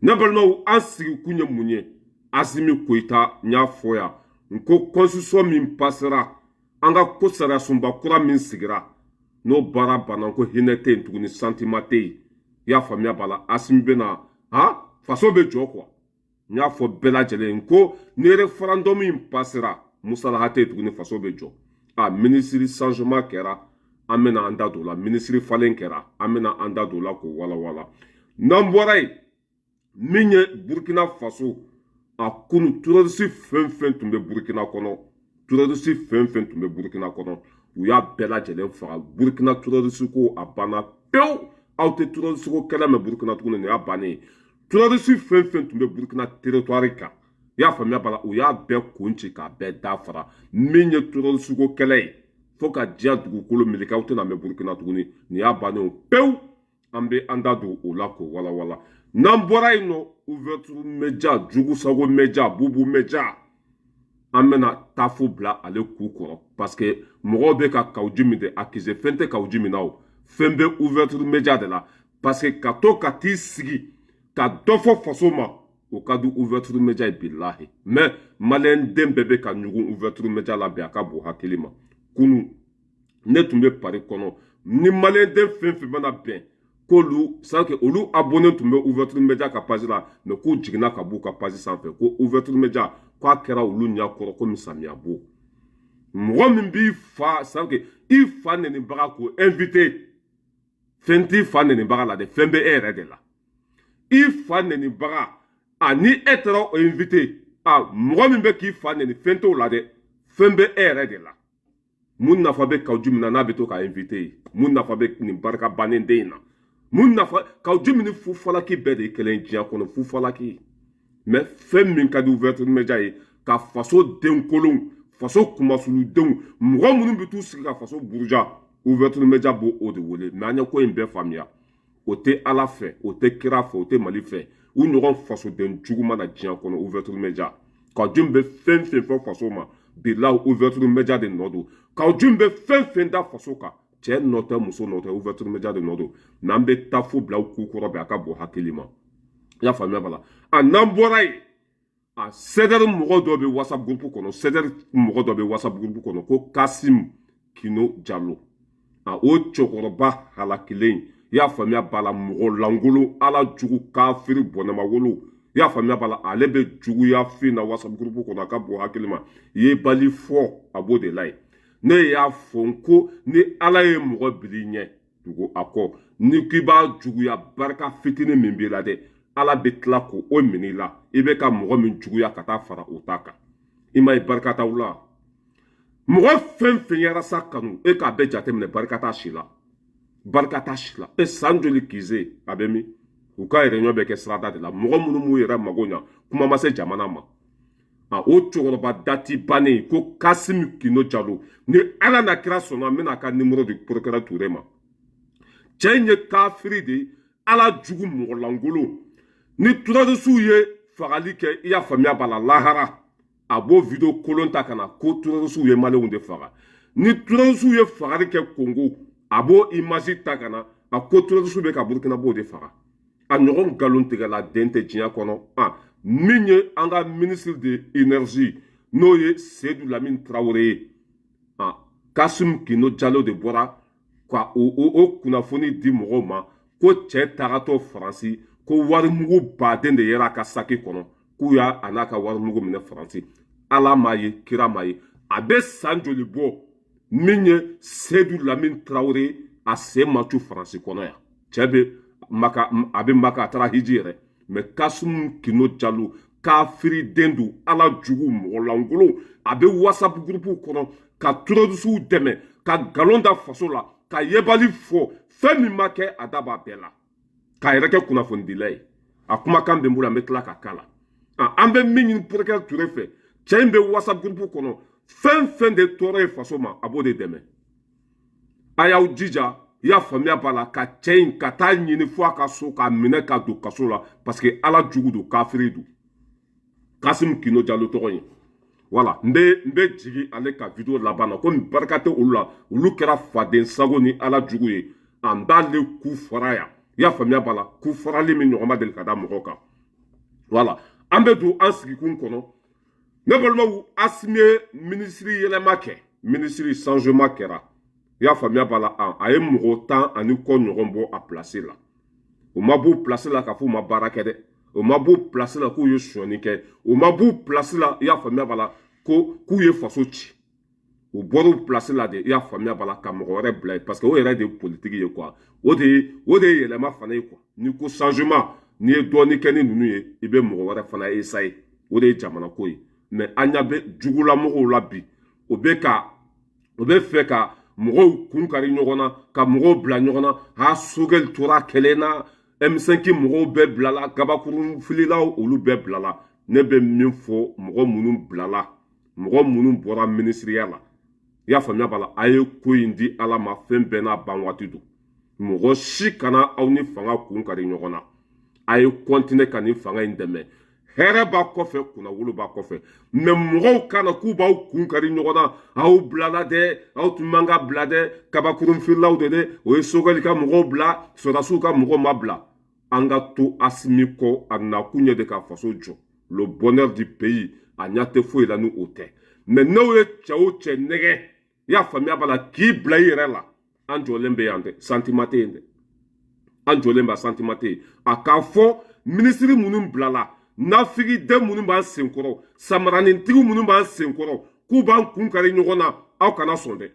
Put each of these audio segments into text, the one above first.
ne balimaw an sigi kun ye mun ye Asimi Goïta n y'a fɔ yan n ko constitution min passera an ka ko sariya sunba kura min sigira n'o baara banna ko hinɛ tɛ yen tuguni sentiment tɛ yen i y'a faamuya b'a la Asimi bɛna faso bɛ jɔ quoi n y'a fɔ bɛɛ lajɛlen ko ni référendum min passera musalaha tɛ yen tuguni faso bɛ jɔ ministre changement kɛra an bɛna an da don o la ministre falen kɛra an bɛna an da don o la k'o walawala n'an bɔra yen min ye Burkina Faso a kunu terroriste fɛn fɛn tun bɛ Burkina kɔnɔ terroriste fɛn fɛn tun bɛ Burkina kɔnɔ u y'a bɛɛ lajɛlen faga Burkina terroriste ko a banna pewu aw tɛ terroriste ko kɛlɛ mɛn Burkina tuguni nin y'a bannen ye terroriste fɛn fɛn tun bɛ Burkina territoire kan i y'a faamuya bala u y'a bɛɛ kun ci k'a bɛɛ dafara min ye terroriste ko kɛlɛ ye fo ka diɲɛ dugukolo meleke aw tɛna mɛn Burkina tuguni nin y'a bannen ye pewu an bɛ an da don o la k'o walawala n'an bɔra yen nɔ ouverture média jugu sago média bubu média an bɛna tafo bila ale k'u kɔrɔ parce que mɔgɔw bɛ ka kawuji min de accusé fɛn tɛ kawuji min na o fɛn bɛ ouverture média de la parce que ka to ka t'i sigi ka dɔ fɔ faso ma o ka di ouverture média ye bilahi mais maliyɛn den bɛɛ bɛ ka ɲugun ouverture média la bi a ka bon hakili ma kunu ne tun bɛ Paris kɔnɔ ni maliyɛn den fɛn fɛn mana bɛn k'olu c'est que olu abonné tun bɛ ouverture média ka page la mais k'u jiginna ka b'u ka page sanfɛ ko ouverture média k'a kɛra olu ɲɛkɔrɔ komi samiya bo mɔgɔ min b'i fa c'est que i fa nɛnibaga k'o invité fɛn t'i fa nɛnibaga la dɛ fɛn bɛ e yɛrɛ de la i fa nɛnibaga ni e taara o invité mɔgɔ min bɛ k'i fa nɛni fɛn t'o la dɛ fɛn bɛ e yɛrɛ de la mun nafa bɛ kawuji min na n'a bɛ to ka invité mun nafa bɛ nin barika bannen den in na mun nafa kawuji min ni fufalaki bɛɛ de ye kelen diɲɛ kɔnɔ fufalaki mais fɛn min ka di ouverture média ye ka faso den kolon faso kumasuludenw mɔgɔ minnu bɛ t'u sigi ka faso buruja ouverture média b'o o de wele mais an ye ko in bɛɛ faamuya o tɛ ala fɛ o tɛ kira fɛ o tɛ mali fɛ u ɲɔgɔn fasoden jugu mana diɲɛ kɔnɔ ouverture média kawuji min bɛ fɛn fɛn fɔ faso ma bilahi ouverture média de nɔ don kawuji min bɛ fɛn fɛn da faso kan cɛ nɔ tɛ muso nɔ tɛ ouverture média de nɔ don n'an bɛ taa fo bila k'u kɔrɔ bɛ a ka bon hakili ma i y'a faamuya bala n'an bɔra yen CDR mɔgɔ dɔ bɛ whatsapp groupe kɔnɔ CDR mɔgɔ dɔ bɛ whatsapp groupe kɔnɔ ko Kasim Kino Jalo o cɛkɔrɔba halakilen i y'a faamuya bala mɔgɔ langolo ala jugu kafiri bɔnɛma wolo i y'a faamuya bala ale bɛ juguya fin na whatsapp groupe kɔnɔ a ka bon hakili ma ye bali fɔ a b'o de la ye ne y'a fɔ ko ni ala ye mɔgɔ bili ɲɛ tugu a kɔ ni k'i b'a juguya barika fitinin min b'i la dɛ ala bɛ tila k'o minɛ i la i bɛ ka mɔgɔ min juguya ka taa fara o ta kan i ma ye barika t'aw la mɔgɔ fɛn fɛn yɛrɛ sa kanu e k'a bɛɛ jateminɛ barika t'a si la barika t'a si la e san joli kize a bɛ min u ka réunion bɛ kɛ sirada de la mɔgɔ minnu m'u yɛrɛ mago ɲa kuma ma se jamana ma o cɛkɔrɔba dati bannen ko Kasim Kino Jalo ni ala na kira sɔnna n bɛna a ka numéro di Procureur Touré ma cɛ in ye kafiri de ala jugu mɔgɔ langolo ni terroriste ye fagali kɛ i y'a faamuya b'a la lahara a b'o video kolon ta ka na ko terroriste ye maliyɛnw de faga ni terroriste ye fagali kɛ Congo a b'o image ta ka na a ko terroriste bɛ ka Burkina b'o de faga a ɲɔgɔn nkalon tigɛla den tɛ diɲɛ kɔnɔ min ye an ka ministre de énergie n'o ye Seydou Lamine Traoré ye Kasim Kino Jalo de bɔra ka o kunnafoni di mɔgɔw ma ko cɛ tagatɔ Faransi ko warimugu baden de yera a ka saki kɔnɔ k'u y'a a n'a ka warimugu minɛ Faransi ala m'a ye kira m'a ye a bɛ san joli bɔ min ye Seydou Lamine Traoré a sen ma cu Faransi kɔnɔ yan cɛ bɛ maka a bɛ maka a taara hiji yɛrɛ mais Kasim Kino Jalo kafiri den don ala jugu mɔgɔ langolo a bɛ whatsapp groupe kɔnɔ ka terroriste dɛmɛ ka nkalon da faso la ka yebali fɔ fɛn min ma kɛ a da b'a bɛɛ la k'a yɛrɛ kɛ kunnafonidila ye a kumakan bɛ n bolo an bɛ tila ka k'a la an bɛ min ɲini Procureur Touré fɛ cɛ in bɛ whatsapp groupe kɔnɔ fɛn fɛn de tɔɔrɔ ye faso ma a b'o de dɛmɛ a y'aw jija i y'a faamuya b'a la ka cɛ in ka taa ɲini fo a ka so k'a minɛ ka don kaso la parce que ala jugu don kafiri don Kasim Kino Jalo tɔgɔ ye voilà n bɛ jigin ale ka video laban na komi barika tɛ olu la olu kɛra faden sago ni ala jugu ye an b'ale ku fara yan i y'a faamuya b'a la ku farali min ɲɔgɔn ma deli ka da mɔgɔw kan Voilà. An bɛ don an sigikun kɔnɔ. Ne balimaw Asimi ye minisiri yɛlɛma kɛ, minisiri changement kɛra. I y'a faamuya b'a la a ye mɔgɔ 10 ani kɔ ɲɔgɔn bɔ a place la. O ma b'u place la k'a fɔ u ma baara kɛ dɛ. O ma b'u place la k'u ye sonyani kɛ. O ma b'u place la i y'a faamuya b'a la ko k'u ye faso ci. U bɔr'u place la de i y'a faamuya b'a la ka mɔgɔ wɛrɛ bila yen parce que o yɛrɛ de ye politique ye quoi. O de ye yɛlɛma fana ye quoi. Ni ko changement n'i ye dɔɔni kɛ ni ninnu ye i bɛ mɔgɔ wɛrɛ fana essayer. O de ye jamana ko ye. Mais an ɲa bɛ jugulamɔgɔw la bi o bɛ fɛ ka mɔgɔw kun kari ɲɔgɔn na ka mɔgɔw bila ɲɔgɔn na ha Sogɛli tora kɛlɛ na M5 mɔgɔw bɛɛ bilala gabakurun fililaw olu bɛɛ bilala ne bɛ min fɔ mɔgɔ minnu bilala mɔgɔ minnu bɔra ministériya la i y'a faamuya b'a la a ye ko in di Ala ma fɛn bɛɛ n'a ban waati don mɔgɔ si kana aw ni fanga kun kari ɲɔgɔn na a ye continuer ka nin fanga in dɛmɛ hɛrɛ b'a kɔfɛ kunnawolo b'a kɔfɛ mais mɔgɔw kana k'u b'aw kun kari ɲɔgɔn na aw bilala dɛ aw tun man ka bila dɛ kabakurun fililaw de dɛ o ye Sogɛli ka mɔgɔw bila sɔrɔdasiw ka mɔgɔw ma bila an ka to Asimi kɔ a nakun ye de ka faso jɔ le bonheur du pays a ɲa tɛ foyi la ni o tɛ mais n'aw ye cɛ o cɛ nɛgɛ i y'a faamuya b'a la k'i bila i yɛrɛ la an jɔlen bɛ yan dɛ sentiment tɛ yen dɛ an jɔlen bɛ sentiment tɛ yen a k'a fɔ minisiri minnu bilala nafigiden minnu b'an senkɔrɔ samaranintigi minnu b'an senkɔrɔ k'u b'an kun kari ɲɔgɔn na aw kana sɔn dɛ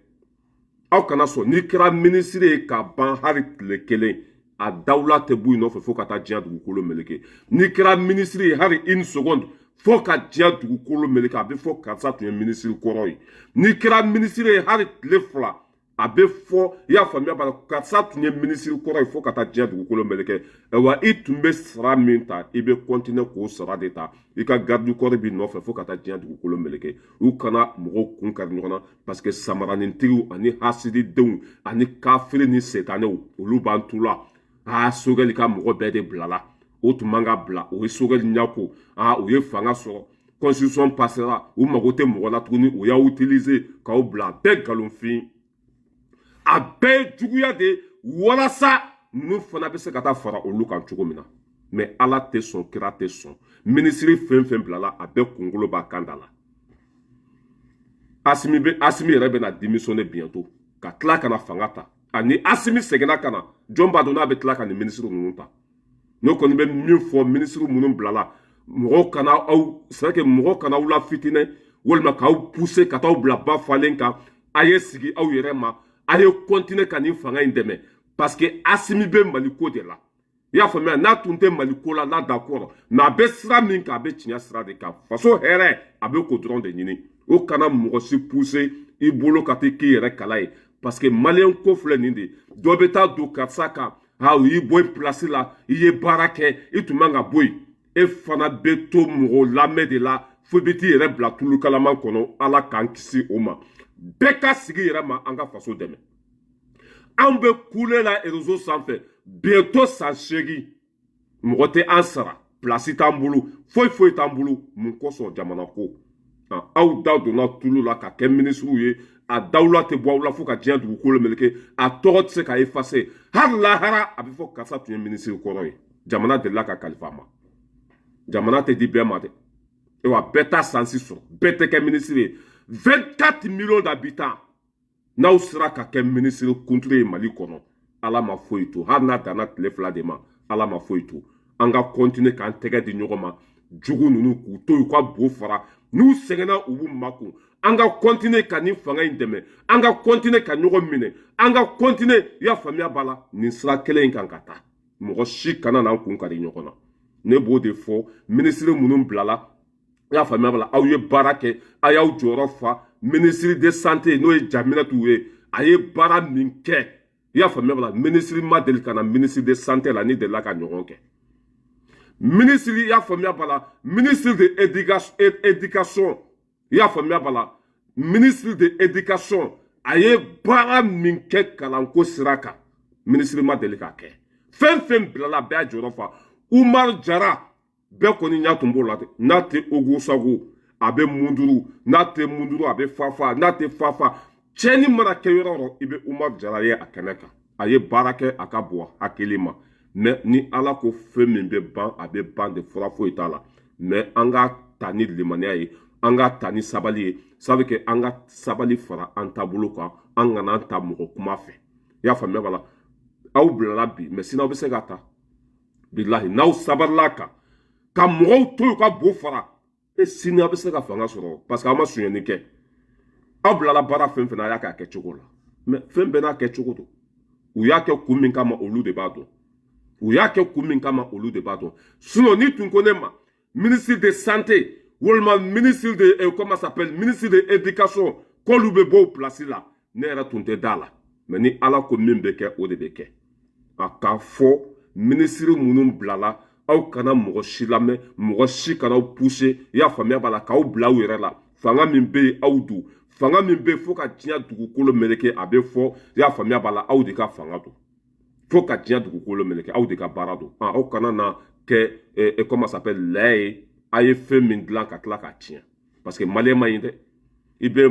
aw kana sɔn n'i kɛra minisiri ye ka ban hali tile kelen a dawula tɛ bɔ i nɔfɛ fo ka taa diɲɛ dugukolo meleke n'i kɛra minisiri ye hali une seconde fo ka diɲɛ dugukolo meleke a bɛ fɔ karisa tun ye minisiri kɔrɔ ye n'i kɛra minisiri ye hali tile 2 a bɛ fɔ i y'a faamuya b'a la karisa tun ye minisiri kɔrɔ ye fo ka taa diɲɛ dugukolo meleke wa i tun bɛ sara min ta i bɛ continuer k'o sara de ta i ka garde corps b'i nɔfɛ fo ka taa diɲɛ dugukolo meleke u kana mɔgɔw kun kari ɲɔgɔn na parce que samaranitigiw ani hasididenw ani kafiri ni setanɛw olu b'an tu la Sogɛli ka mɔgɔ bɛɛ de bilala o tun man ka bila o ye Sogɛli ɲako u ye fanga sɔrɔ constitution passera u mago tɛ mɔgɔ la tuguni u y'a utiliser k'aw bila bɛɛ nkalonfin a bɛɛ ye juguya de walasa ninnu fana bɛ se ka taa fara olu kan cogo min na mais Ala tɛ sɔn kira tɛ sɔn minisiri fɛn fɛn bilala a bɛɛ kunkolo b'a kan da la Asimi yɛrɛ bɛna démissionner bientôt ka tila kana fanga ta ani Asimi seginna ka na jɔn b'a dɔn n'a bɛ tila ka nin minisiri ninnu ta n'o kɔni bɛ min fɔ minisiri minnu bilala mɔgɔw kana aw c'est que mɔgɔw kana aw la fitinɛ walima k'aw pousser ka t'aw bila ba falen kan a ye sigi aw yɛrɛ ma a ye continuer ka nin fanga in dɛmɛ parce que Asimi bɛ Mali ko de la i y'a faamuya n'a tun tɛ Mali ko la n'a d'accord mais a bɛ sira min kan a bɛ tiɲɛ sira de kan faso hɛrɛ a bɛ k'o dɔrɔn de ɲini o kana mɔgɔ si pousser i bolo ka t'i k'i yɛrɛ kala ye parce que malien ko filɛ nin de dɔ bɛ taa don karisa kan u y'i bɔ i place la i ye baara kɛ i tun man ka bɔ yen e fana bɛ to mɔgɔ lamɛn de la fo i bɛ t'i yɛrɛ bila tulu kalaman kɔnɔ Ala k'an kisi o ma bɛɛ ka sigi yɛrɛ ma an ka faso dɛmɛ an bɛ kule la réseau sanfɛ bientôt san 8 mɔgɔ tɛ an sara place t'an bolo foyi t'an bolo mun kosɔn jamana ko aw da donna tulu la ka kɛ minisiriw ye a dawula tɛ bɔ aw la fo ka diɲɛ dugukolo meleke a tɔgɔ tɛ se ka effacer hali lahara a bɛ fɔ karisa tun ye minisiri kɔrɔ ye jamana delila ka kalifa a ma jamana tɛ di bɛɛ ma dɛ wa bɛɛ t'a sansi sɔrɔ bɛɛ tɛ kɛ minisiri ye 24 millions d'habitants n'aw sera ka kɛ minisiri kunturu ye Mali kɔnɔ Ala ma foyi to hali n'a danna tile 2 de ma Ala ma foyi to an ka continuer k'an tɛgɛ di ɲɔgɔn ma jugu ninnu k'u to yen ka bo fara n'u sɛgɛnna u b'u makun an ka continuer ka nin fanga in dɛmɛ an ka continuer ka ɲɔgɔn minɛ an ka continuer i y'a faamuya b'a la nin sira kelen in kan ka taa mɔgɔ si kana n'an kun kari ɲɔgɔn na ne b'o de fɔ minisiri minnu bilala i y'a faamuya b'a la aw ye baara kɛ a y'aw jɔyɔrɔ fa ministre de santé n'o ye Jaminatu ye a ye baara min kɛ i y'a faamuya b'a la ministre ma deli ka na ministre de santé la ni delila ka ɲɔgɔn kɛ ministre i y'a faamuya b'a la ministre de éducation i y'a faamuya b'a la ministre de éducation a ye baara min kɛ kalanko sira kan ministre ma deli k'a kɛ fɛn fɛn bilala bɛɛ y'a jɔyɔrɔ fa Umar Jara bɛɛ kɔni ɲɛ tun b'o la dɛ n'a tɛ Ogo Sago a bɛ munduru n'a tɛ munduru a bɛ fafa n'a tɛ fafa cɛnni mana kɛ yɔrɔ o yɔrɔ i bɛ Umar Jara ye a kɛnɛ kan a ye baara kɛ a ka bɔ hakili ma mais ni ala ko fɛn min bɛ ban a bɛ ban de fura foyi t'a la mais an ka ta ni limaniya ye an ka ta ni sabali ye sabu kɛ an ka sabali fara an taabolo kan an kana an ta mɔgɔ kuma fɛ i y'a faamuya b'a la aw bilala bi mais sini aw bɛ se ka ta bilahi n'aw sabarila kan ka mɔgɔw to yen ka bo fara sini aw bɛ se ka fanga sɔrɔ parce que aw ma suɲɛni kɛ aw bilala baara fɛn fɛn na a y'a kɛ a kɛcogo la mais fɛn bɛɛ n'a kɛcogo don u y'a kɛ kun min kama olu de b'a dɔn u y'a kɛ kun min kama olu de b'a dɔn sinon ni tun ko ne ma ministre de santé walima ministre de comment ça s'appelle ministre de éducation k'olu bɛ bɔ o place la ne yɛrɛ tun tɛ da la mais ni ala ko min bɛ kɛ o de bɛ kɛ a k'a fɔ ministre minnu bilala aw kana mɔgɔ si lamɛn mɔgɔ si kana aw pousser i y'a faamuya b'a la k'aw bila aw yɛrɛ la fanga min bɛ yen aw don fanga min bɛ yen fo ka diɲɛ dugukolo meleke a bɛ fɔ i y'a faamuya b'a la aw de ka fanga don fo ka diɲɛ dugukolo meleke aw de ka baara don aw kana na kɛ comment ça s'appelle lɛ ye a ye fɛn min dilan ka tila k'a tiɲɛ parce que maliyɛn ma ɲi dɛ i bɛ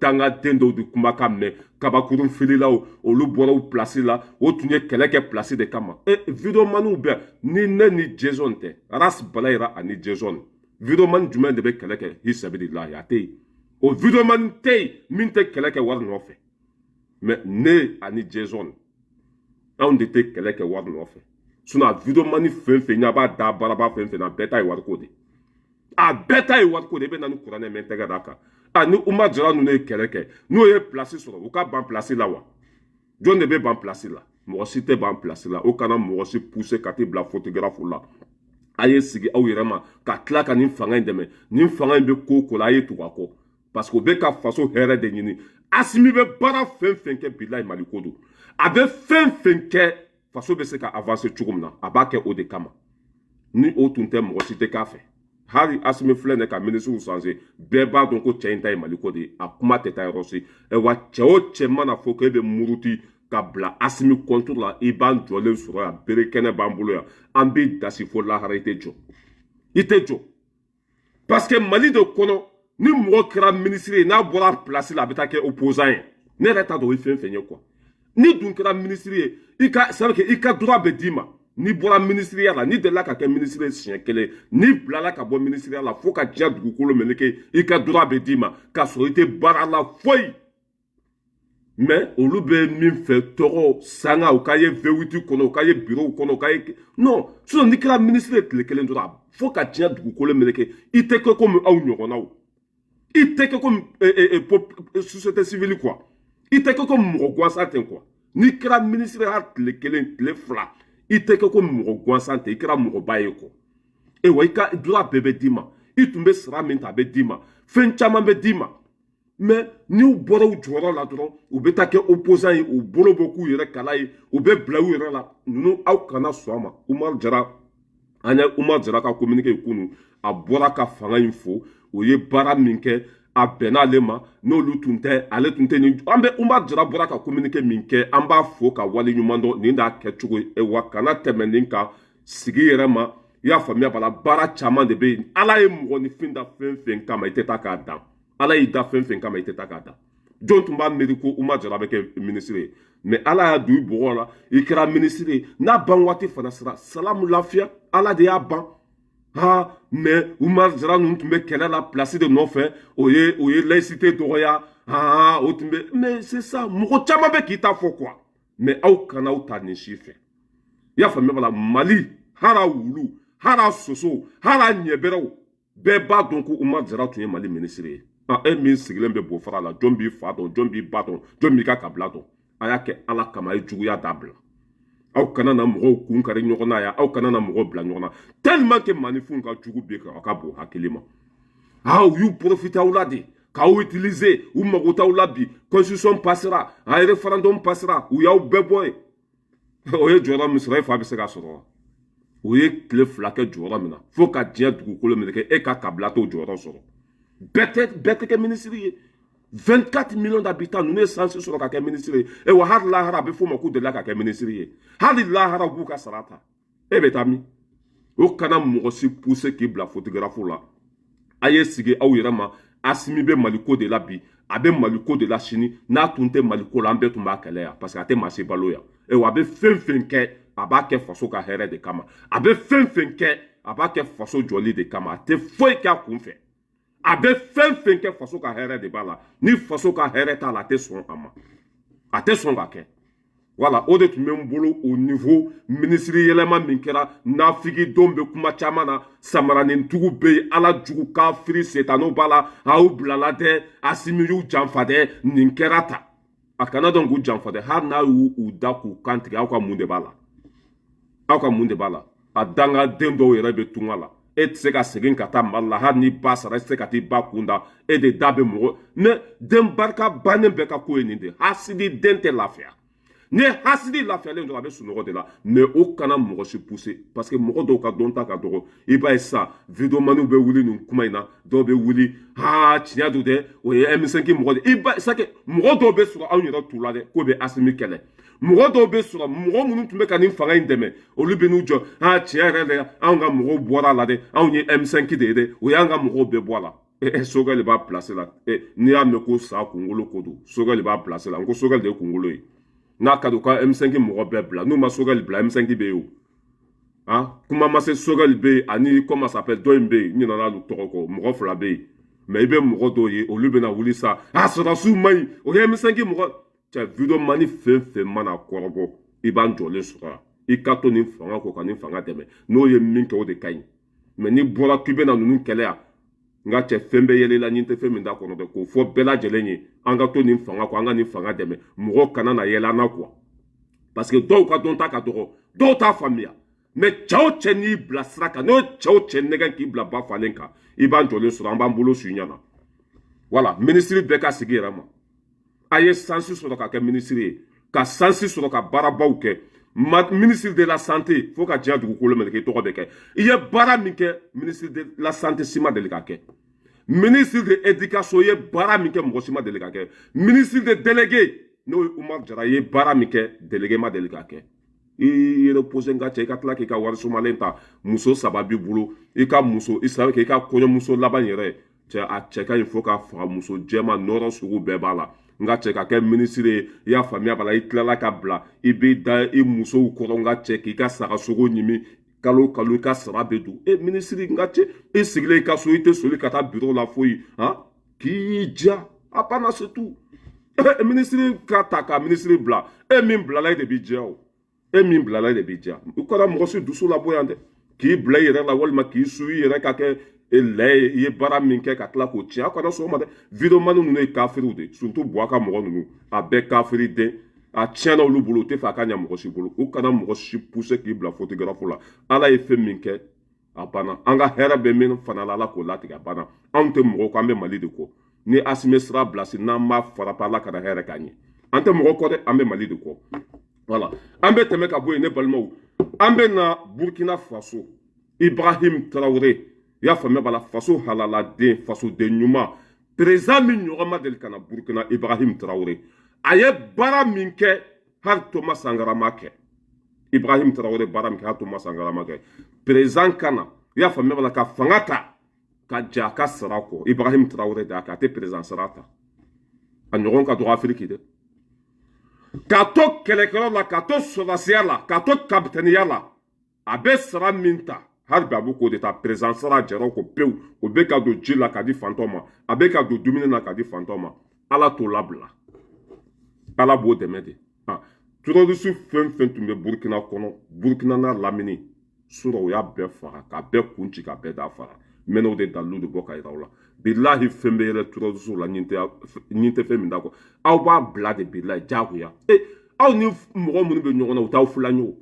dangaden dɔw de kumakan mɛn kabakurun fililaw olu bɔra u place la o tun ye kɛlɛ kɛ place de kama videomaniw bɛɛ ni ne ni Jason tɛ Ras Balayira ani Jason videomani jumɛn de bɛ kɛlɛ kɛ hisabililahi a tɛ yen o videomani tɛ yen min tɛ kɛlɛ kɛ wari nɔfɛ mais ne ani Jason anw de tɛ kɛlɛ kɛ wari nɔfɛ sinon a videomani fɛn fɛn ɲa b'a da baaraba fɛn fɛn na bɛɛ ta ye wariko de a bɛɛ ta ye wariko de i bɛ na ni kuranɛ mɛn tɛgɛ d'a kan ni Umar Jara ninnu ye kɛlɛ kɛ n'o ye place sɔrɔ u ka ban place la wa jɔn de bɛ ban place la mɔgɔ si tɛ ban place la o kana mɔgɔ si pousser ka t'i bila photographe la a ye sigi aw yɛrɛ ma ka tila ka nin fanga in dɛmɛ nin fanga in bɛ ko o ko la a ye tugu a kɔ parce que u bɛ ka faso hɛrɛ de ɲini Asimi bɛ baara fɛn fɛn kɛ bilahi Mali ko don a bɛ fɛn fɛn kɛ faso bɛ se ka avancer cogo min na a b'a kɛ o de kama ni o tun tɛ mɔgɔ si tɛ k'a fɛ hali Asimi filɛ nin ka ministre changer bɛɛ b'a dɔn ko cɛ in ta ye Mali ko de ye a kuma tɛ taa yɔrɔ si wa cɛ o cɛ mana fɔ k'e bɛ muruti ka bila Asimi contre la i b'an jɔlen sɔrɔ yan bere kɛnɛ b'an bolo yan an b'i dasi fo lahara i tɛ jɔ i tɛ jɔ parce que Mali de kɔnɔ ni mɔgɔ kɛra ministre ye n'a bɔra place la a bɛ taa kɛ opposant ye ne yɛrɛ t'a dɔn o ye fɛn fɛn ye quoi ni dun kɛra ministre ye ça veut dire i ka droit bɛ d'i ma ni bɔra ministriya la ni delila ka kɛ ministre siɲɛ kelen ni bilala ka bɔ ministriya la fo ka diɲɛ dugukolo meleke i ka droit bɛ d'i ma k'a sɔrɔ i tɛ baara la foyi mais olu bɛ min fɛ tɔgɔ sanga u k'a ye V8 kɔnɔ u k'a ye bureau kɔnɔ u k'a ye non sinon n'i kɛra ministre ye tile kelen dɔrɔn fo ka diɲɛ dugukolo meleke i tɛ kɛ komi aw ɲɔgɔnnaw i tɛ kɛ komi société civile quoi i tɛ kɛ komi mɔgɔ gansan tɛ quoi n'i kɛra ministre ya tile kelen tile fila i tɛ kɛ komi mɔgɔ gansan tɛ i kɛra mɔgɔba ye kɔ wa i ka droit bɛɛ bɛ d'i ma i tun bɛ sara min ta a bɛ d'i ma fɛn caman bɛ d'i ma mais n'u bɔra u jɔyɔrɔ la dɔrɔn u bɛ taa kɛ opposant ye u bolo bɛ k'u yɛrɛ kala ye u bɛ bila u yɛrɛ la ninnu aw kana sɔn a ma Umar Jara an ye Umar Jara ka communiqué kunun a bɔra ka fanga in fo o ye baara min kɛ a bɛnn'ale ma n'olu tun tɛ ale tun tɛ nin an bɛ Umar Jara bɔra ka communiqué min kɛ an b'a fo ka wale ɲuman dɔn nin d'a kɛcogo ye wa kana tɛmɛ nin kan sigi yɛrɛ ma i y'a faamuya bala baara caman de bɛ yen ala ye mɔgɔninfin da fɛn fɛn kama i tɛ taa k'a dan ala y'i da fɛn fɛn kama i tɛ taa k'a dan jɔn tun b'a miiri ko Umar Jara bɛ kɛ ministre ye mais ala y'a don i bɔgɔ la i kɛra ministre ye n'a ban waati fana sera salamu lafiya ala de y'a ban mais Umar Jara ninnu tun bɛ kɛlɛ la place de nɔfɛ o ye laïcité dɔgɔya o tun bɛ mais c'est ça mɔgɔ caman bɛ k'i ta fɔ quoi mais aw kana aw ta nin si fɛ i y'a faamuya bala Mali hara wulu hara soso hara ɲɛbɛrɛw bɛɛ b'a dɔn ko Umar Jara tun ye Mali ministre ye e min sigilen bɛ Bofara la jɔn b'i fa dɔn jɔn b'i ba dɔn jɔn b'i ka kabila dɔn a y'a kɛ ala kama a ye juguya dabila aw kana na mɔgɔw kun kari ɲɔgɔn na yan aw kana na mɔgɔw bila ɲɔgɔn na tellement que maanifinw ka jugu bɛ kan aw ka bon hakili ma u y'u profiter aw la de k'aw utiliser u mago t'aw la bi constitution passera référendum passera u y'aw bɛɛ bɔ yen o ye jɔyɔrɔ min sɔrɔ e fa bɛ se k'a sɔrɔ wa o ye tile fila kɛ jɔyɔrɔ min na fo ka diɲɛ dugukolo meleke e ka kabila t'o jɔyɔrɔ sɔrɔ bɛɛ tɛ kɛ ministre ye 24 millions d'habitants ninnu ye sansi sɔrɔ ka kɛ ministre ye wa hali lahara a bɛ f'o ma k'u delila ka kɛ ministre ye hali lahara b'u ka sara ta e bɛ taa min o kana mɔgɔ si pousser k'i bila photographe la a ye sigi aw yɛrɛ ma Asimi bɛ Mali ko de la bi a bɛ Mali ko de la sini n'a tun tɛ Mali ko la an bɛɛ tun b'a kɛlɛ yan parce que a tɛ maa si balo yan a bɛ fɛn fɛn kɛ a b'a kɛ faso ka hɛrɛ de kama a bɛ fɛn fɛn kɛ a b'a kɛ faso jɔli de kama a tɛ foyi kɛ a kun fɛ a bɛ fɛn fɛn kɛ faso ka hɛrɛ de b'a la ni faso ka hɛrɛ t'a la a tɛ sɔn a ma a tɛ sɔn ka kɛ wala o de tun bɛ n bolo au niveau minisiri yɛlɛma min kɛra nafigi don bɛ kuma caman na samaranitugu bɛ yen ala jugu kafiri setaniw b'a la aw bilala dɛ Asimi y'u janfa dɛ nin kɛra ta a kana dɔn k'u janfa dɛ hali n'a y'u da k'u kantigɛ aw ka mun de b'a la aw ka mun de b'a la a dangaden dɔw yɛrɛ bɛ tunga la e tɛ se ka segin ka taa Mali la hali ni ba sara e tɛ se ka t'i ba kun da e de da bɛ mɔgɔ mais den barika bannen bɛɛ ka ko ye nin de hasidi den tɛ lafiya ni hasidi lafiyalen don a bɛ sunɔgɔ de la mais o kana mɔgɔ si pousser parce que mɔgɔ dɔw ka dɔn ta ka dɔgɔ i b'a ye sisan videomaniw bɛ wuli nin kuma in na dɔw bɛ wuli tiɲɛ don dɛ o ye M5 mɔgɔ de i b'a ye sake mɔgɔ dɔw bɛ sɔrɔ anw yɛrɛ t'u la dɛ k'o bɛ Asimi kɛlɛ mɔgɔ dɔw bɛ sɔrɔ mɔgɔ minnu tun bɛ ka nin fanga in dɛmɛ olu bɛ n'u jɔ tiɲɛ yɛrɛ de anw ka mɔgɔw bɔra a la dɛ anw ye M5 de ye dɛ o y'an ka mɔgɔw bɛɛ bɔ a la Sogɛli b'a place la n'i y'a mɛn ko sa kunkolo ko don Sogɛli b'a place la n ko Sogɛli de ye kunkolo ye n'a ka don ka M5 mɔgɔ bɛɛ bila n'u ma Sogɛli bila M5 bɛ yen o kuma ma se Sogɛli bɛ yen ani comment ça s'appelle dɔ in bɛ yen n ɲinɛna olu tɔgɔ kɔ mɔgɔ fila bɛ yen mais i bɛ mɔgɔ dɔw ye olu bɛna wuli sa sɔrɔdasiw man ɲi o ye M5 mɔgɔ cɛ videomani fɛn fɛn mana kɔrɔbɔ i b'an jɔlen sɔrɔ i ka to nin fanga kɔ ka nin fanga dɛmɛ n'o ye min kɛ o de ka ɲi mais n'i bɔra k'i bɛna ninnu kɛlɛ yan n ka cɛ fɛn bɛɛ yɛlɛla ɲin tɛ fɛn min t'a kɔnɔ dɛ k'o fɔ bɛɛ lajɛlen ye an ka to nin fanga kɔ an ka nin fanga dɛmɛ mɔgɔ kana na yɛlɛ an na quoi parce que dɔw ka dɔn ta ka dɔgɔ dɔw t'a faamuya mais cɛ o cɛ n'i bila sira kan n'o cɛ o cɛ nɛgɛ k'i bila ba falen kan i b'an jɔlen sɔrɔ an b'an bolo su ɲana voilà minisiri bɛɛ ka sigi yɛrɛ ma a ye sansi sɔrɔ ka kɛ minisiri ye ka sansi sɔrɔ ka baarabaw kɛ ministre de la santé fo ka diɲɛ dugukolo minɛ k'i tɔgɔ bɛ kɛ i ye baara min kɛ ministre de la santé si ma deli ka kɛ ministre de l'éducation i ye baara min kɛ mɔgɔ si ma deli ka kɛ ministre de délégué n'o ye Umar Jara i ye baara min kɛ délégué ma deli ka kɛ i reposé n ka cɛ i ka tila k'i ka wari sumalen ta muso saba b'i bolo i ka muso i savait que i ka kɔɲɔmuso laban yɛrɛ cɛ a cɛ ka ɲi fo k'a faga muso jɛma nɔrɔ sugu bɛɛ b'a la n ka cɛ ka kɛ minisiri ye i y'a faamuya b'a la i tilala ka bila i b'i da i musow kɔrɔ n ka cɛ k'i ka saga sogo ɲimi kalo o kalo i ka sara bɛ dun minisiri n ka cɛ i sigilen i ka so i tɛ soli ka taa biro la foyi k'i ja a banna c'est tout minisiri ka ta ka minisiri bila min bilala e de b'i jɛ o min bilala e de b'i jɛ u kɛra mɔgɔ si dusu labɔ yan dɛ k'i bila i yɛrɛ la walima k'i su i yɛrɛ ka kɛ lɛ ye i ye baara min kɛ ka tila k'o tiɲɛ a kana sɔn o ma dɛ videomani ninnu ye kafiriw de surtout Bouaka mɔgɔ ninnu a bɛɛ kafiri den a tiɲɛna olu bolo u tɛ fɛ a ka ɲɛ mɔgɔ si bolo u kana mɔgɔ si pousser k'i bila photographe la ala ye fɛn min kɛ a banna an ka hɛrɛ bɛ min fana la ala k'o latigɛ a banna anw tɛ mɔgɔw kɔ an bɛ Mali de kɔ ni Asimi sira bilasi n'an m'a fara pa ala kana hɛrɛ k'an ye an tɛ mɔgɔ kɔ dɛ an bɛ Mali de kɔ voilà an bɛ tɛmɛ ka bɔ yen ne balimaw an bɛ na Burkina Faso Ibrahim Traoré i y'a faamuya b'a la faso halaladen fasoden ɲuman président min ɲɔgɔn ma deli ka na Burkina Ibrahim Traoré a ye baara min kɛ hali Thomas Sankara ma kɛ Ibrahim Traoré baara min kɛ hali Thomas Sankara ma kɛ président kana i y'a faamuya b'a la ka fanga ta ka ja a ka sara kɔ Ibrahim Traoré de a kɛ a tɛ président sara ta a ɲɔgɔn ka dɔgɔ Afiriki dɛ k'a to kɛlɛkɛlaw la k'a to sɔrɔdasiya la k'a to kapitɛniya la a bɛ sara min ta hali bi a bɛ k'o de ta président sara jɛra ko pewu o bɛ ka don ji la ka di fantɔw ma a bɛ ka don dumuni na ka di fantɔw ma ala t'o labila ala b'o dɛmɛ de terroriste fɛn fɛn tun bɛ Burkina kɔnɔ Burkina n'a lamini surɔ o y'a bɛɛ faga k'a bɛɛ kun ci k'a bɛɛ da fara n bɛna o de dalilu de bɔ ka yira aw la bilahi fɛn bɛ yɛlɛ terroriste la ɲin tɛ fɛn min da kɔ aw b'a bila de bilahi diyagoya aw ni mɔgɔ minnu bɛ ɲɔgɔn na u t'aw filan ye o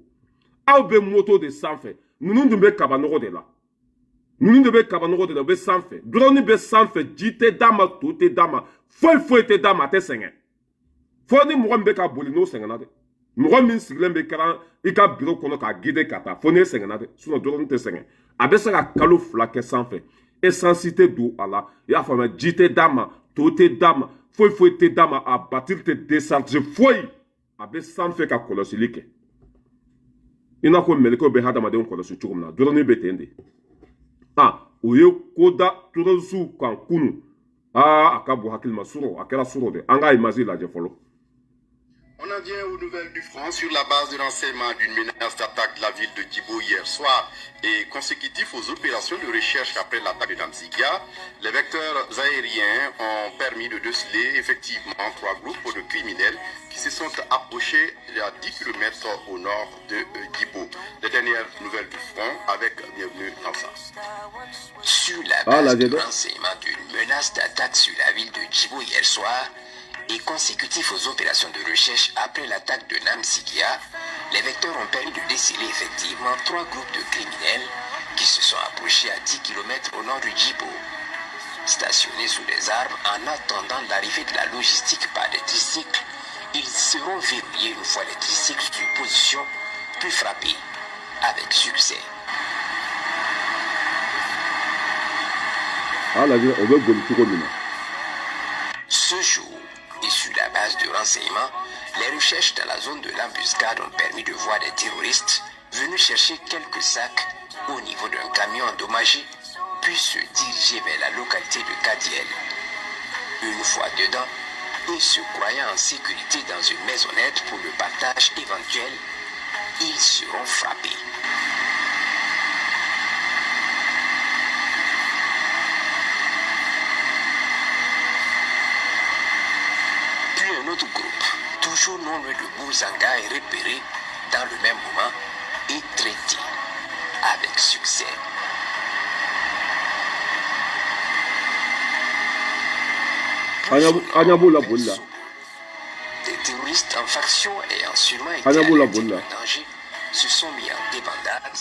aw bɛ moto de sanfɛ ninnu dun bɛ kabanɔgɔ de la ninnu de bɛ kabanɔgɔ de la u bɛ sanfɛ drone bɛ sanfɛ ji tɛ d'a ma to tɛ d'a ma foyi foyi tɛ d'a ma a tɛ sɛgɛn fo ni mɔgɔ min bɛ ka boli n'o sɛgɛnna dɛ mɔgɔ min sigilen bɛ kɛra i ka biro kɔnɔ k'a guider ka taa fo n'e sɛgɛnna dɛ sinon drone tɛ sɛgɛn a bɛ se ka kalo 2 kɛ sanfɛ essence tɛ don a la i y'a faamuya ji tɛ d'a ma to tɛ d'a ma foyi foyi tɛ d'a ma a batiri tɛ décharger foyi a bɛ sanfɛ ka kɔlɔsili kɛ i n'a fɔ mɛlɛkɛw bɛ hadamadenw kɔlɔsi cogo min na drone bɛ ten de o ye ko da terroriste kan kunun a ka bon hakili ma surɔ a kɛra surɔ de an ka image lajɛ fɔlɔ On en vient aux nouvelles du front sur la base de renseignement d'une menace d'attaque de la ville de Djibo hier soir et consécutif aux opérations de recherche après l'attaque de Namziga. Les vecteurs aériens ont permis de déceler effectivement 3 groupes de criminels qui se sont approchés à 10 km au nord de Djibo. Les dernières nouvelles du front avec bienvenue dans ça. Sur la base de renseignement d'une menace d'attaque sur la ville de Djibo hier soir, et consécutif aux opérations de recherche après l'attaque de Namziga, les vecteurs ont permis de déceler effectivement 3 groupes de criminels qui se sont approchés à 10 km au nord de Djibo. Stationnés sous des arbres en attendant l'arrivée de la logistique par des tricycles, ils seront verrouillés une fois les tricycles sur position, puis frappés avec succès. Ce jour, et sur la base de renseignements, les recherches dans la zone de l'embuscade ont permis de voir des terroristes venus chercher quelques sacs au niveau d'un camion endommagé, puis se diriger vers la localité de Kadiel. Une fois dedans, et se croyant en sécurité dans une maisonnette pour le partage éventuel, ils seront frappés. Un autre groupe, toujours non loin de Bouzanga, est repéré dans le même moment et traité avec succès. Des terroristes en faction et en sûrement été alertés d'un danger se sont mis en débandade.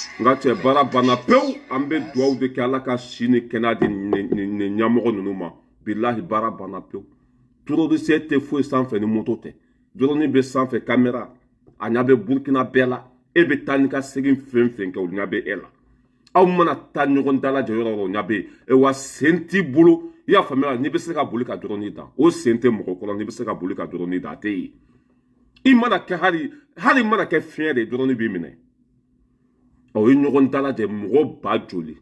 Terroriste tɛ foyi sanfɛ ni moto tɛ drone bɛ sanfɛ caméra a ɲa bɛ Burkina bɛɛ la e bɛ taa ni ka segin fɛn fɛn kɛ o ɲa bɛ e la aw mana taa ɲɔgɔn dalajɛ yɔrɔ o ɲa bɛ e wa sen t'i bolo i y'a faamuya n'i bɛ se ka boli ka drone dan o sen tɛ mɔgɔ kɔrɔ n'i bɛ se ka boli ka drone dan a tɛ yen i mana kɛ hali mana kɛ fiɲɛ de drone b'i minɛ o ye ɲɔgɔn dalajɛ mɔgɔ ba joli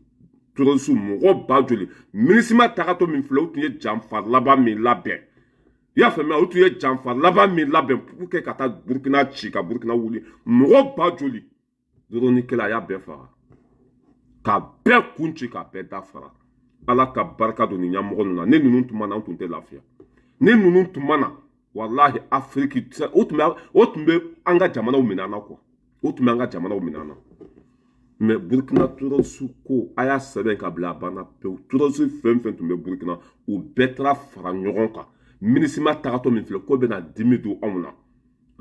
terroriste mɔgɔ ba joli MINUSMA tagatɔ min filɛ o tun ye janfa laban min labɛn i y'a faamuya o tun ye janfa laban min labɛn pour que ka taa Burkina ci ka Burkina wuli mɔgɔ ba joli drone kɛla a y'a bɛɛ faga k'a bɛɛ kun ci k'a bɛɛ dafara ala ka barika don ni ɲɛmɔgɔ ninnu na ne ninnu tun ma na an tun tɛ lafiya ne ninnu tun ma na walahi Afiriki o tun bɛ an ka jamanaw minɛ an na quoi o tun bɛ an ka jamanaw minɛ an na mais Burkina terroriste ko a y'a sɛbɛn ka bila a banna pewu terroriste fɛn fɛn tun bɛ Burkina u bɛɛ taara fara ɲɔgɔn kan MINUSMA tagatɔ min filɛ ko bɛna dimi don anw na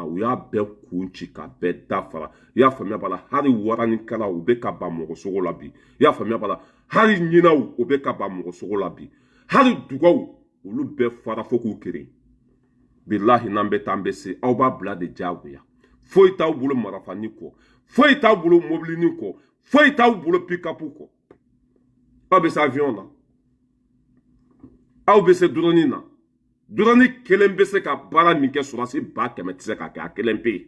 u y'a bɛɛ kun ci ka bɛɛ dafara i y'a faamuya b'a la hali waranikɛlaw u bɛ ka ban mɔgɔ sogo la bi i y'a faamuya b'a la hali ɲinaw u bɛ ka ban mɔgɔ sogo la bi hali dugaw olu bɛɛ fara fo k'u keren bilahi n'an bɛ taa an bɛ se aw b'a bila de diyagoya foyi t'aw bolo marafani kɔ foyi t'aw bolo mobilini kɔ foyi t'aw bolo pick-up kɔ aw bɛ se avion na aw bɛ se drone na drone kelen bɛ se ka baara min kɛ sɔrɔsi 100 tɛ se ka kɛ a kelen pe yen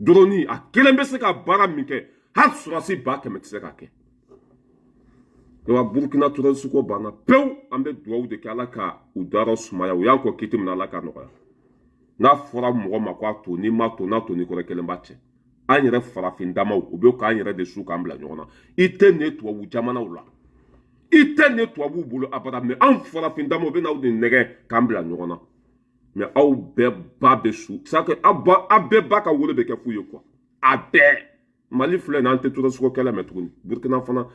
drone a kelen bɛ se ka baara min kɛ hali sɔrɔsi 100 tɛ se ka kɛ wa Burkina terroriste ko banna pewu an bɛ dugawu de kɛ ala ka u dayɔrɔ sumaya u y'an kɔ kiti min na ala ka nɔgɔya n'a fɔra mɔgɔ ma ko a to n'i ma to n'a to n'i kɔrɔ kelen b'a cɛ an yɛrɛ farafin damaw u bɛ k'an yɛrɛ de su k'an bila ɲɔgɔn na i tɛ nin tubabu jamanaw la i tɛ nin tubabuw bolo abada mais anw farafin damaw bɛ n'aw de nɛgɛ k'an bila ɲɔgɔn na mais aw bɛɛ ba bɛ su c'est que aw bɛɛ ba ka wolo bɛ kɛ fu ye quoi a bɛɛ Mali filɛ nin an tɛ terroriste ko kɛlɛ mɛn tuguni Burkina fana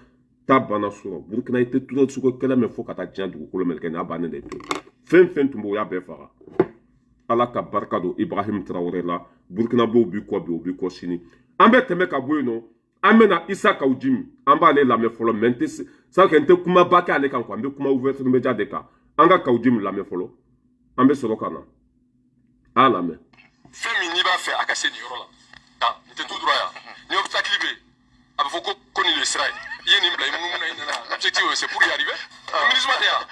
ta banna sɔrɔ Burkina i tɛ terroriste ko kɛlɛ mɛn fo ka taa diɲɛ dugukolo mɛlɛkɛ nin a bannen de to fɛn fɛn tun bɛ o y'a bɛɛ faga ala ka barika don Ibrahim Traoré la Burkinabew b'i kɔ bi o b'i kɔ sini an bɛ tɛmɛ ka bɔ yen nɔ an bɛna Isa Kawujimi an b'ale lamɛn fɔlɔ mais n tɛ kumaba kɛ ale kan quoi n bɛ kuma ouverture média de kan an ka Kawujimi lamɛn fɔlɔ an bɛ sɔrɔ ka na a lamɛn. Fɛn min n'i b'a fɛ a ka se nin yɔrɔ la nin tɛ tout droit yan ni obstacle bɛ yen a bɛ fɔ ko nin de ye sira ye i ye nin bila i munumunu i nana l'objectif c'est pour y arriver MINUSMA tɛ yan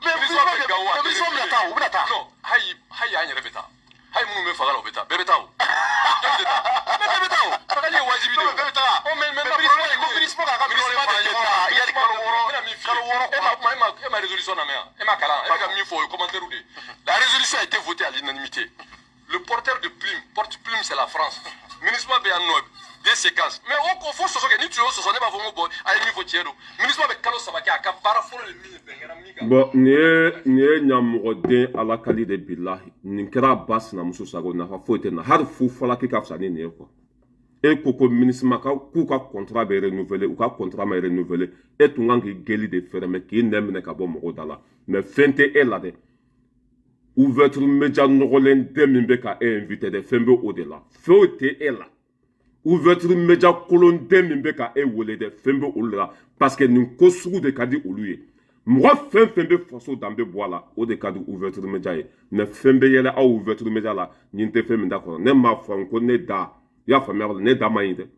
MINUSMA bɛ Gawo a MINUSMA bɛna taa o bɛna taa non hayi an yɛrɛ bɛ taa hayi minnu bɛ faga la o bɛ taa bɛɛ bɛ taa o bɛɛ bɛ taa o tagali ye wajibi de ye bɛɛ bɛ taa mais problème ye ko MINUSMA k'a ka minɛnw fara ɲɔgɔn kan yani kalo 6 e ma résolution lamɛn yan e ma kalan e bɛ ka min fɔ o ye commentaire de la résolution a été votée à l'unanimité le porteur de plume, porte-plume, c'est la France. Ministre Béano, des séquences. Mais on confond ce que ni tu ce n'est pas vraiment bon. Aïe, il faut tirer. Ministre Béano, ça va qu'il y a un parafon le mille. Bon, nie nyamugode ala kali de billahi. Ninkera bas na muso sago na fa foite na har fu fala ki ka fsani ne ko. E koko ministre maka ku ka contrat be renouveler ou ka contrat ma renouveler et tungangi geli de ferme ki nemne ka bo mo dala. Mais fente est là de. Ouverture média nogolen demimbe ka invité de fembe au-delà. Foite est là. Ouverture média kolon demimbe ka e wole de fembe au-delà parce que nous kosu de kadi oluye. Moi fembe faso dambe boala o de kadi ouverture média e. Ne fembe yele a ouverture média la ninte fembe d'accord. Ne ma franco ne da ya famère ne da mainde.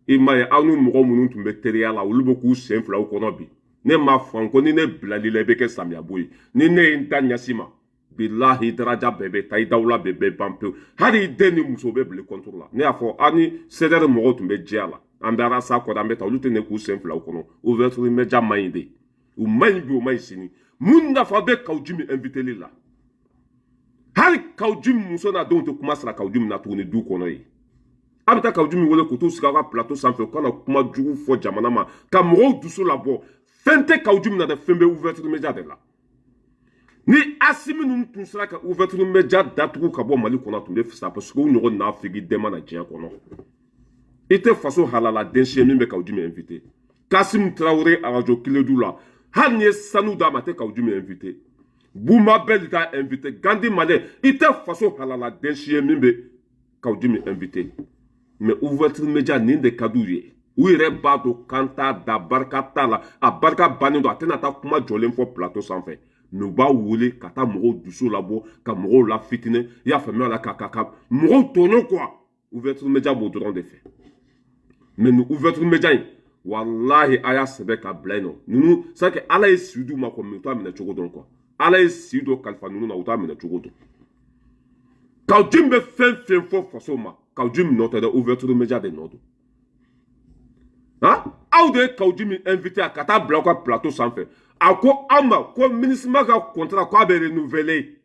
Ima ya anu mo munu tumbe teria la olubo ku senfla o konobi. Ne ma franco ni ne blali lebeke samia boy. Ni ne intanya sima. Billahi daraja bebe taidawla bebe bampe hari deni musobe ble contrôle la ne afo ani cedere mo tumbe diala ambara sa ko dambe ta lute ne ku simple la kono ouverture media mainde ou maïbi ou maïsini munda fa be kaujimi invité lila hari kaujimi musona donc kuma sala kaujimi na tourner du kono yi abita kaujimi wole ko to sika plateau sans fait kono kuma jugu fo jamana ma ka mo duso la bo fente kaujimi na de fembe ouverture media de la ni asimi nun tun sera ka ouverture média datugu ka bo mali kɔnɔ tun bɛ fisa parce que u ɲɔgɔn n'a figi dɛma na diɲɛ kɔnɔ i tɛ faso halala densiɲɛ min bɛ kaw jumi invité Kassim Traoré arajo kiledu la hali ni ye sanu d'a ma tɛ kaw jumi invité Bouma Bel t'a invité Gandi Malé i tɛ faso halala densiɲɛ min bɛ kaw jumi invité mais ouverture média nin de ka d'u ye u yɛrɛ b'a dɔn kan t'a da barika t'a la a barika bannen don a tɛna taa kuma jɔlen fɔ plateau sanfɛ nous ba wule ka taa mɔgɔw dusu labɔ ka mɔgɔw la fitiner i y'a faamuya la ka mɔgɔw tɔɲɔ quoi ouverture média b'o dɔrɔn de fɛ mais nous ouverture média in wallahi a y'a sɛbɛ ka bila yen nɔ ninnu c'est que ala ye si d'u ma quoi mais u t'a minɛ cogo dɔn quoi ala ye si dɔ kalifa ninnu na u t'a minɛ cogo dɔn kaw jim bɛ fɛn fɛn fɔ faso ma kaw jim nɔ tɛ dɛ ouverture média de nɔ don hein aw de ye kaw jim invité a ka taa bila aw ka plateau sanfɛ a ko an ma ko ministre ka contrat ko a bɛ renouveler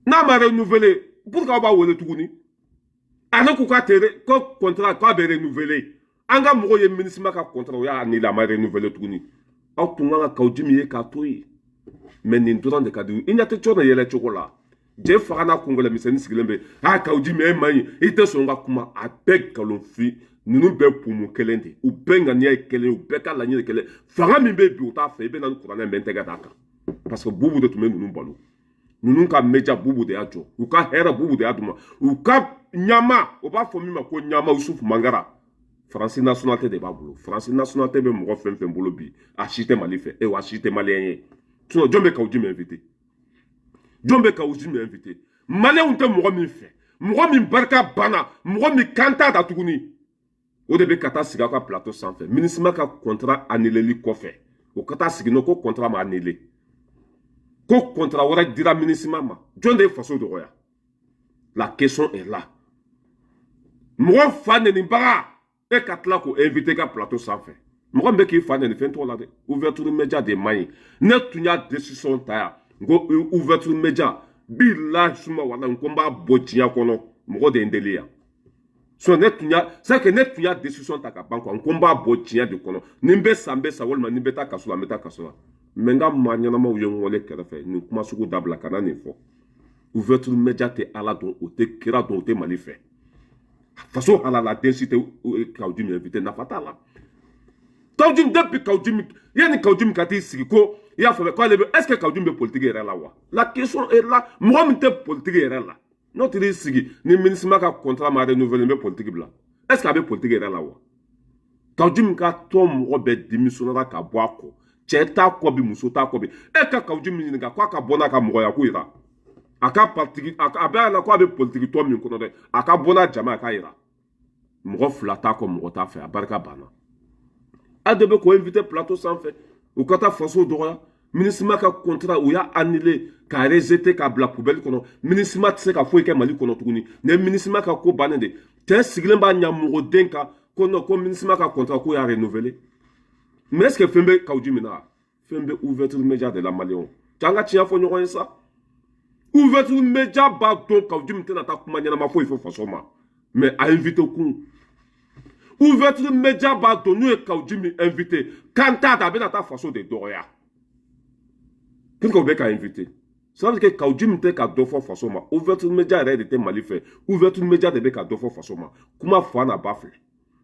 n'a ma renouveler pourquoi aw b'a wele tuguni ale ko k'a tɛ ko contrat ko a bɛ renouveler an ka mɔgɔw ye ministre ka contrat o y'a annulé a ma renouveler tuguni aw tun kan ka kaw jimi ye k'a to yen mais nin dɔrɔn de ka di i ɲɛ tɛ cɔ na yɛlɛ cogo la jɛ faga n'a kungolo misɛnnin sigilen bɛ a kaw jimi e man ɲi i tɛ sɔn ka kuma a bɛɛ nkalonfin ninnu bɛɛ pumu kelen de u bɛɛ ŋaniya ye kelen u bɛɛ ka laɲini kelen fanga min bɛ bi u t'a fɛ i bɛ na ni kuranɛ bɛ n tɛgɛ d'a kan parce que bubu de tun bɛ ninnu balo ninnu ka média bubu de y'a jɔ u ka hɛrɛ bubu de y'a d'u ma u ka ɲama o b'a fɔ min ma ko ɲama Yusufu Mangara France nationalité de b'a bolo France nationalité bɛ mɔgɔ fɛn fɛn bolo bi a si tɛ Mali fɛ wa a si tɛ maliyɛn ye sinon jɔn bɛ kaw jimi invité jɔn bɛ kaw jimi invité maliyɛnw tɛ mɔgɔ min fɛ mɔgɔ min barika banna mɔgɔ min kan t'a da tuguni o de bɛ ka taa sigi aw ka plateau sanfɛ ministre ka contrat annuleli kɔfɛ o ka taa sigi n'o ko contrat ma annulé ko contrat wɛrɛ dira ministre ma jɔn de ye faso dɔgɔya la question est là mɔgɔ fa nɛnibaga e ka tila k'o invité ka plateau sanfɛ mɔgɔ min bɛ k'i fa nɛni fɛn t'o la dɛ ouverture média de man ɲi ne tun y'a décision ta yan n ko ouverture média billahi suma wala n ko n b'a bɔ diɲɛ kɔnɔ mɔgɔ de ye n deli yan so ne tun y'a c'est que ne tun y'a décision ta ka ban quoi n ko n b'a bɔ diɲɛ de kɔnɔ ni n bɛ sa walima ni n bɛ taa kaso la n bɛ taa kaso la mais n ka maa ɲɛnamaw ye n wele kɛrɛfɛ nin kuma sugu dabila ka na nin fɔ ouverture média tɛ ala dɔn o tɛ kira dɔn o tɛ Mali fɛ faso halala densi tɛ kaw jimi invité nafa t'a la kaw jimi depuis kaw jimi yanni kaw jimi ka t'i sigi ko i y'a faamuya ko ale bɛ est ce que kaw jimi bɛ politique yɛrɛ la wa la question est là mɔgɔ min tɛ politique yɛrɛ la n'o tɛ sigi ni ministre ka contrat ma renouveler n bɛ politique bila est ce que a bɛ politique yɛrɛ la wa kaw jimi ka tɔn mɔgɔ bɛɛ démissionnera ka bɔ a kɔ cɛ t'a kɔ bi muso t'a kɔ bi e ka kaw jimi ɲininka k'a ka bɔ n'a ka mɔgɔya ko yira a ka partigi a bɛ a la ko a bɛ politique tɔn min kɔnɔ dɛ a ka bɔ n'a jama a ka yira mɔgɔ fila t'a kɔ mɔgɔ t'a fɛ a barika banna a de bɛ k'o invité plateau sanfɛ u ka taa faso dɔgɔya ministre ka contrat u y'a annulé k'a rejeté k'a bila poubelle kɔnɔ ministre tɛ se ka foyi kɛ Mali kɔnɔ tuguni ni ministre ka ko bannen de cɛ sigilen b'a ɲa mɔgɔ den kan ko non ko ministre ka contrat ko y'a renouvelé mais est ce que fɛn bɛ kaw jimi na fɛn bɛ ouverture média de la maliyɛnw cɛ an ka tiɲɛ fɔ ɲɔgɔn ye sa Ouverture média ba donc quand tu me t'en ta kuma nyana ma fo il faut façon ma. Mais à inviter ku. Ouverture média ba donc nous quand tu me inviter. Quand ta ta façon de doya. Qu'est-ce qu'on veut qu'à inviter? Ça veut dire que quand tu me t'es qu'à deux fois façon ma. Ouverture média est de mal fait. Ouverture média de qu'à deux fois façon ma. Comment faire na bafle.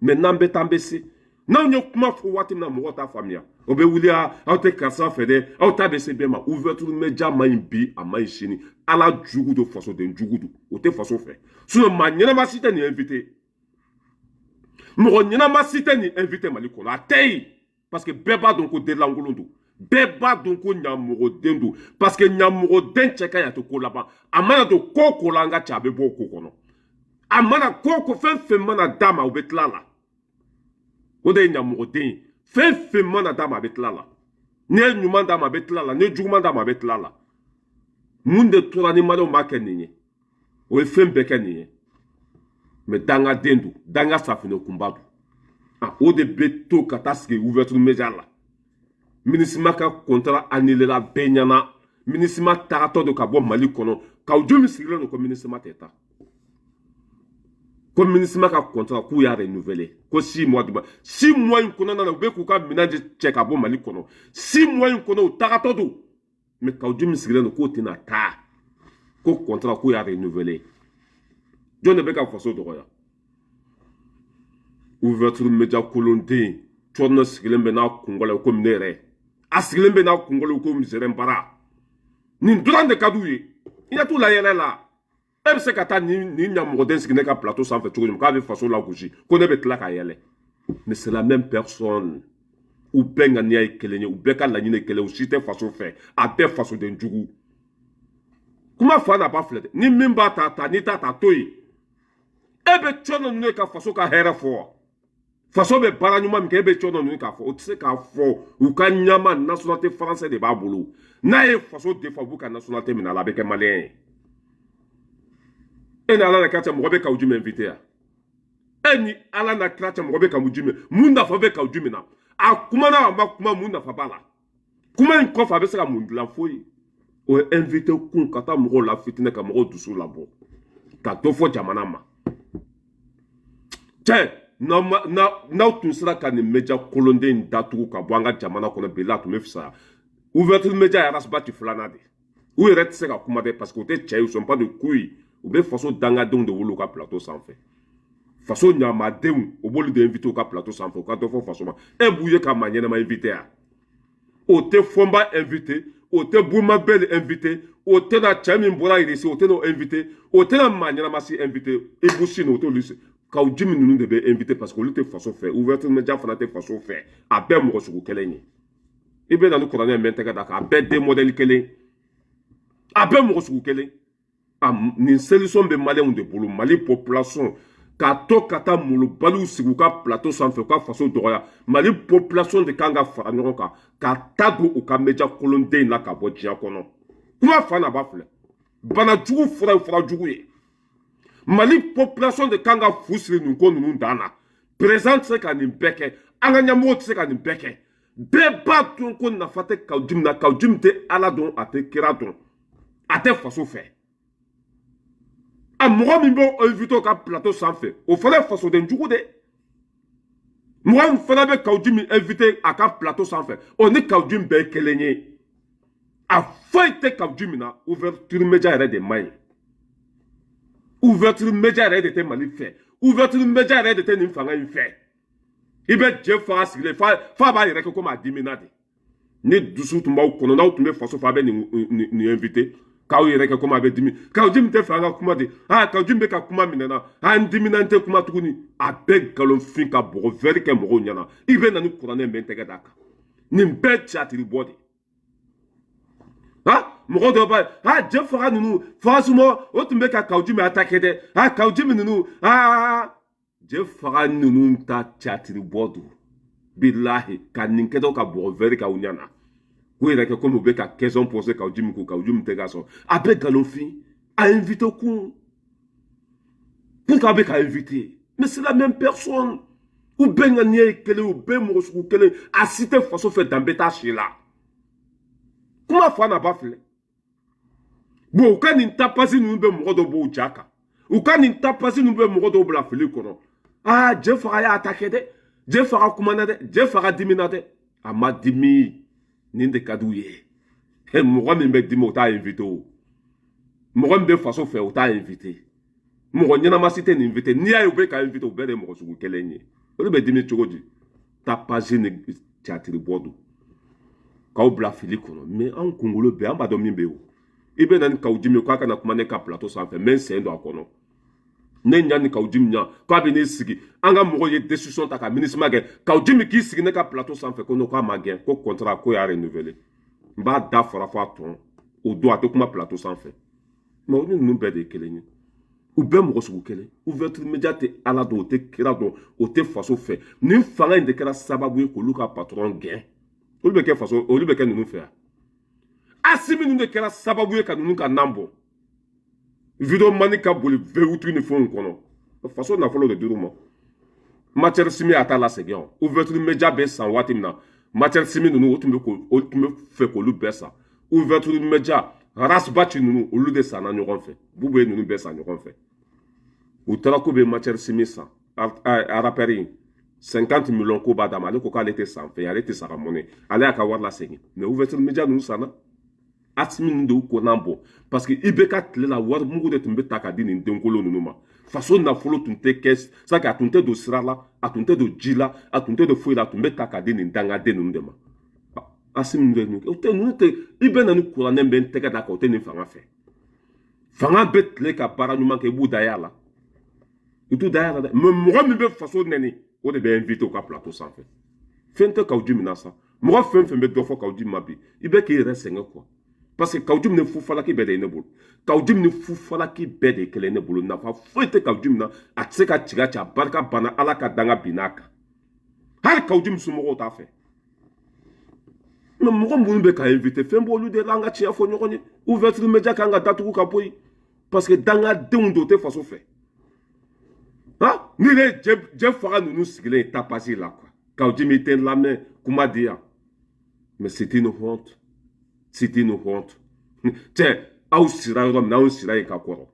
Maintenant betambesi. Non, yo kuma fo wati na mo ta famia. Obe wulia, au te kasa fede, au ta bese bien ma ouverture média ma imbi a ma chini. Ala jugu de façon de jugu o te façon fait. Sur ma nyana ma cité ni invité. Mo nyana ma cité ni invité maliko na tei parce que beba donc o de langolondo. Beba donc o nyamoro dendo parce que nyamoro den cheka ya to ko laba. Amana to koko langa chabe bo koko no. Amana koko fe mana dama o betlala. O de nyamoro den fe mana dama betlala. Ne nyuma dama betlala, ne juguma dama betlala. Munde tora ni malo makeni. O fem bekeni. Mais danga dendu, danga safino kumbadu. Ah, o de beto kataske ouverture média là. Minisima ka contrat annulé la benyana. Minisima tarato de kabo mali kono. Ka ujumi sigile no ko minisima teta. Ko minisima ka contrat ku ya renouvelé. Ko 6 mois de 6 mois in kono na be ku ka minaje check abo mali kono. 6 mois in kono tarato do. Mais ka ujumi sigile no ko tina ta. Ko contrat ku ya renouvelé. John ne beka faso de roya. Ouverture média kolonde. Chorno sigilembe na kungole ko minere. Asigilembe na kungole ko misere mbara. Ni durande kadouye. Il y a tout la yele la. Ebe se kata ni nyamoro den sigine ka plateau sans fait tout ka de façon la gouji. Ko ne bet la ka yele. Mais c'est la même personne. Ou benga ni ay kelenye ou beka la ni kele ou site façon fait. A be façon de njugu. Comment fa na pas flete. Ni mimba ta ni ta toyi. Ebe chono ne ka façon ka hera fo. Façon be baranyuma mke ebe chono ne ka fo. O tse ka fo ou ka nyama nationalité française de babulu. Na e façon de fa buka nationalité mina la beke malien. Eni ala na kacha mwobe ka ujime invité ya. Eni ala na kacha mwobe ka ujime. Munda fa be ka ujime na. A kuma na wamba kuma munda fa bala. Kuma nko fa be se ka mundi la foyi. O invité kun kata mwo la fitine ka mwo dusu la bo. Ka tofo jamana ma. Tè, na tun sera ka ni média kolonde ndatu ka bwanga jamana kono bela tu mefisa. Ouverture média ya rasbati flana de. Ou eret se ka kuma de parce que te tchè ou sont pas de couilles. Ou be façon danga don de wolo ka plateau sans fait. Façon nyama dem o bolu de invité ka plateau sans fait ka to fo façon ma. E bouye ka manyene ma invité a. O te fomba invité, o te bouma bel invité, o te na chami mbora irisi, o te no invité, o te na manyene ma si invité, e bouchi no to lise. Ka o jimi nous devait inviter parce que l'outil façon fait ouverture média fanate façon fait a ben mo suku keleni e ben dans le Coran mentega daka a ben des modèles keleni a ben mo suku keleni a ni solution be malien de bolo mali population ka to kata mulu balu siku ka plateau sans fait ka façon doya mali population de kanga faranyo ka tagu o ka média kolonde na ka bodia kono kuma fana bafle bana jugu fura jugu ye Mali population de Kanga Fusri nous nous dana. Présente ce qu'on impeke. Anganyamo ce qu'on impeke. Beba ton qu'on n'a fait kaujim na kaujim te aladon a te kiradon. A te façon fait. A moi mimbo invito ka plateau sans fait. Au fallait façon d'un jour de. Moi m'fallait kaujim invité à ka plateau sans fait. On est kaujim be kelenye. A feuille kaujim na ouverture média de main. Ouverture média est de mali fait. Ouverture média est de n'imfanga fait. Il va Jeff Fass, il fa ba yere comme a diminade. Ni dusu tumba ou kono na ou tumbe faso fa be ni invité. Ka ou yere comme a be dimi. Ka ou dimi te fanga kuma de. Ah ka ou dimi ka kuma minana. Ah diminante kuma tukuni. A be galon fin ka bo veri ke mo nyana. Il va na nu Coran mentega daka. Ni mbe chatiri body. Ah, mon de ba, ah, je ferai nous, franchement, autre mec à Kaudji me attaqué de, ah, Kaudji me nous, ah, je ferai nous ta chatri bodu. Billahi, kaninkedo ka boveri ka unyana. Oui, là, comme au bec à 15 ans pour ce Kaudji me tegaso. Avec Galofi, a invité au coup. Pourquoi avec a invité? Mais c'est la même personne. Ou ben gagné, qu'elle ou ben mousse, ou qu'elle a cité façon fait d'embêter chez là. Comment faire n'a pas fait? bon u ka nin tapasi ninnu bɛ mɔgɔ dɔ b'o ja kan u ka nin tapasi ninnu bɛ mɔgɔ dɔw bila fili kɔnɔ jɛ faga y'a ta kɛ dɛ jɛ faga kumana dɛ jɛ faga dimina dɛ a ma dimi nin de ka d'u ye mɔgɔ min bɛ dimi o t'a invité o mɔgɔ min bɛ faso fɛ o t'a invité mɔgɔ ɲɛnama si tɛ nin invité n'i y'a ye u bɛ ka invité u bɛɛ de ye mɔgɔ sugu kelen ye olu bɛ dimi cogo di tapasi ni catiri bɔ don k'aw bila fili kɔnɔ mais an kunkolo bɛ an b'a dɔn min bɛ yen o i bɛ na ni kaw dimi k'a kana kuma ne ka plateau sanfɛ n bɛ n sen don a kɔnɔ ne ɲa ni kaw dimi ɲa k'a bɛ ne sigi an ka mɔgɔw ye décision ta ka ministre kɛ kaw dimi k'i sigi ne ka plateau sanfɛ ko k'a ma gɛn ko contrat ko y'a renouvelé n b'a da fara fɔ a tɔn o don a tɛ kuma plateau sanfɛ mais olu ninnu bɛɛ de ye kelen ye u bɛɛ mɔgɔ sugu kelen ouverture média tɛ ala dɔn o tɛ kira dɔn o tɛ faso fɛ nin fanga in de kɛra sababu ye k'olu ka patron gɛn olu bɛ kɛ faso olu bɛ kɛ ninnu fɛ yan Asimi ninnu de kɛra sababu ye ka ninnu ka nan bɔ video mani ka boli V8 ni fɛnw kɔnɔ faso nafolo de dir'u ma matière simi a t'a lasegin o ouverture média bɛ san waati min na matière simi ninnu o tun bɛ fɛ k'olu bɛɛ san ouverture média rasbati ninnu olu de sanna ɲɔgɔn fɛ bube ninnu bɛɛ san ɲɔgɔn fɛ u taara k'u bɛ matière simi san arapɛri 50 millions ko b'a d'a ma ale ko k'ale tɛ san fɛn ale tɛ saga mɔnɛ ale y'a ka wari lasegin mais ouverture média ninnu sanna Asimi ninnu de y'u ko nan bɔ parce que i bɛ ka tile la wari mugu de tun bɛ ta ka di nin denkolon ninnu ma faso nafolo tun tɛ kɛ saki a tun tɛ don sira la a tun tɛ don ji la a tun tɛ don foyi la a tun bɛ ta ka di nin dangaden ninnu de ma Asimi ninnu de ninnu o tɛ ninnu tɛ i bɛ na ni kuranɛ bɛ n tɛgɛ da kan o tɛ nin fanga fɛ fanga bɛ tile ka baara ɲuman kɛ i b'u da y'a la i t'u da y'a la dɛ mais mɔgɔ min bɛ faso nɛni o de bɛ invité u ka plateau sanfɛ fɛn tɛ kaw min na sa mɔgɔ fɛn fɛn bɛ dɔ fɔ kaw ma bi i bɛ k'i yɛrɛ sɛgɛn quoi parce que kaw ni fufalaki bɛɛ de ye ne bolo kaw ni fufalaki bɛɛ de ye kelen ne bolo nafa foyi tɛ kaw na a tɛ se ka ciga ci a barika banna ala ka danga bin'a kan hali kaw somɔgɔw t'a fɛ mais mɔgɔ minnu bɛ ka invité fɛn b'olu de la an ka tiɲɛ fɔ ɲɔgɔn ye ouverture média kan ka datugu ka bɔ yen parce que dangadenw don o tɛ faso fɛ ni ne jɛ faga ninnu sigilen ye tapasi la quoi kaw mi tɛ n lamɛn kuma di yan mais c'est une honte c'est une honte tiens aw sira yɔrɔ min na anw sira yen ka kɔrɔ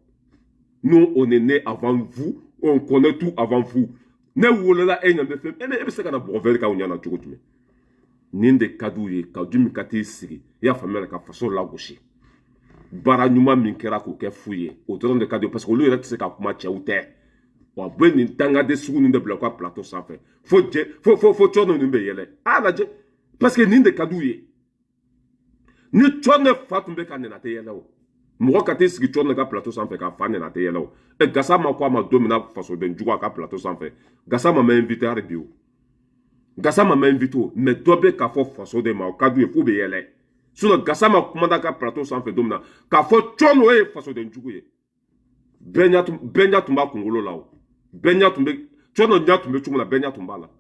nous on est né avant vous on connaît tout avant vous ne wolola e ɲɛ bɛ fɛn e bɛ se ka na bɔgɔ wɛrɛ k'aw ɲɛna cogo jumɛn nin de ka d'u ye kaw min ka t'i sigi i y'a faamuya ka faso lagosi baara ɲuman min kɛra k'o kɛ fu ye o dɔrɔn de ka d'u ye parce que olu yɛrɛ tɛ se ka kuma cɛw tɛ wa bɛ nin dangaden sugu ninnu de bila u ka plateau sanfɛ fo cɔ ninnu bɛ yɛlɛ a lajɛ parce que nin de ka d'u ye ni cɔ ne fa tun bɛ ka nɛnɛ tɛ yɛlɛ o mɔgɔ ka t'i sigi cɔ ne ka plateau sanfɛ ka fa nɛnɛ tɛ yɛlɛ o gasa ma ko a ma don min na fasoden jugu a ka plateau sanfɛ gasa ma mɛ invité hali bi o gasa ma mɛ invité o mais dɔ bɛ k'a fɔ faso de ma o ka d'u ye f'u bɛ yɛlɛ sinon gasa ma kuma da ka plateau sanfɛ don min na k'a fɔ cɔ n'o ye fasoden jugu ye bɛɛ ɲɛ tun b'a kunkolo la o bɛɛ ɲɛ tun bɛ cɔ n'o ɲɛ tun bɛ cogo min na bɛɛ ɲɛ tun b'a la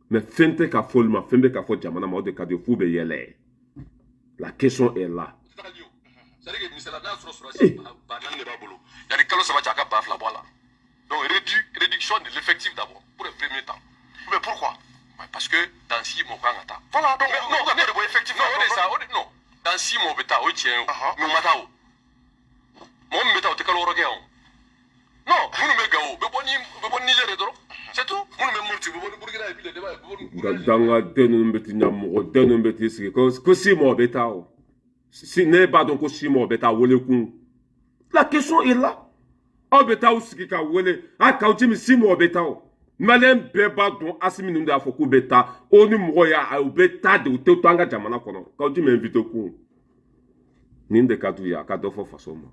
mais fɛn tɛ ka fɔ olu ma fɛn bɛ ka fɔ jamana ma o de ka d'u ye f'u bɛ yɛlɛ la question est là. C'est-à-dire que misala n'a sɔrɔ ba naani de b'a bolo yani kalo saba cɛ a ka ba fila bɔ a la donc réduction de l'effectif d'abord pour le premier temps mais pourquoi parce que dans 6 mois kan ka taa voilà donc non ne de bɔ effectif non o de sa o de non dans 6 mois o bɛ taa o ye tiɲɛ ye mais o ma taa o mɔgɔ min bɛ taa o tɛ kalo wɔɔrɔ kɛ o non minnu bɛ Gao bɛ bɔ Niger de dɔrɔn c'est tout minnu bɛ Mopti bɛ bɔ ni Burkina et puis les débats dangaden ninnu bɛ t'i ɲɛ mɔgɔden ninnu bɛ t'i sigi ko 6 mois o bɛ taa o si ne b'a dɔn ko 6 mois o bɛ taa wele kun la question est là aw bɛ taa aw sigi ka wele kaw min 6 mois o bɛ taa o maliyɛn bɛɛ b'a dɔn Asimi ninnu de y'a fɔ k'u bɛ taa o ni mɔgɔ y'a u bɛ taa de u tɛ to an ka jamana kɔnɔ kaw invité kun nin de ka d'u ye a ka dɔ fɔ faso ma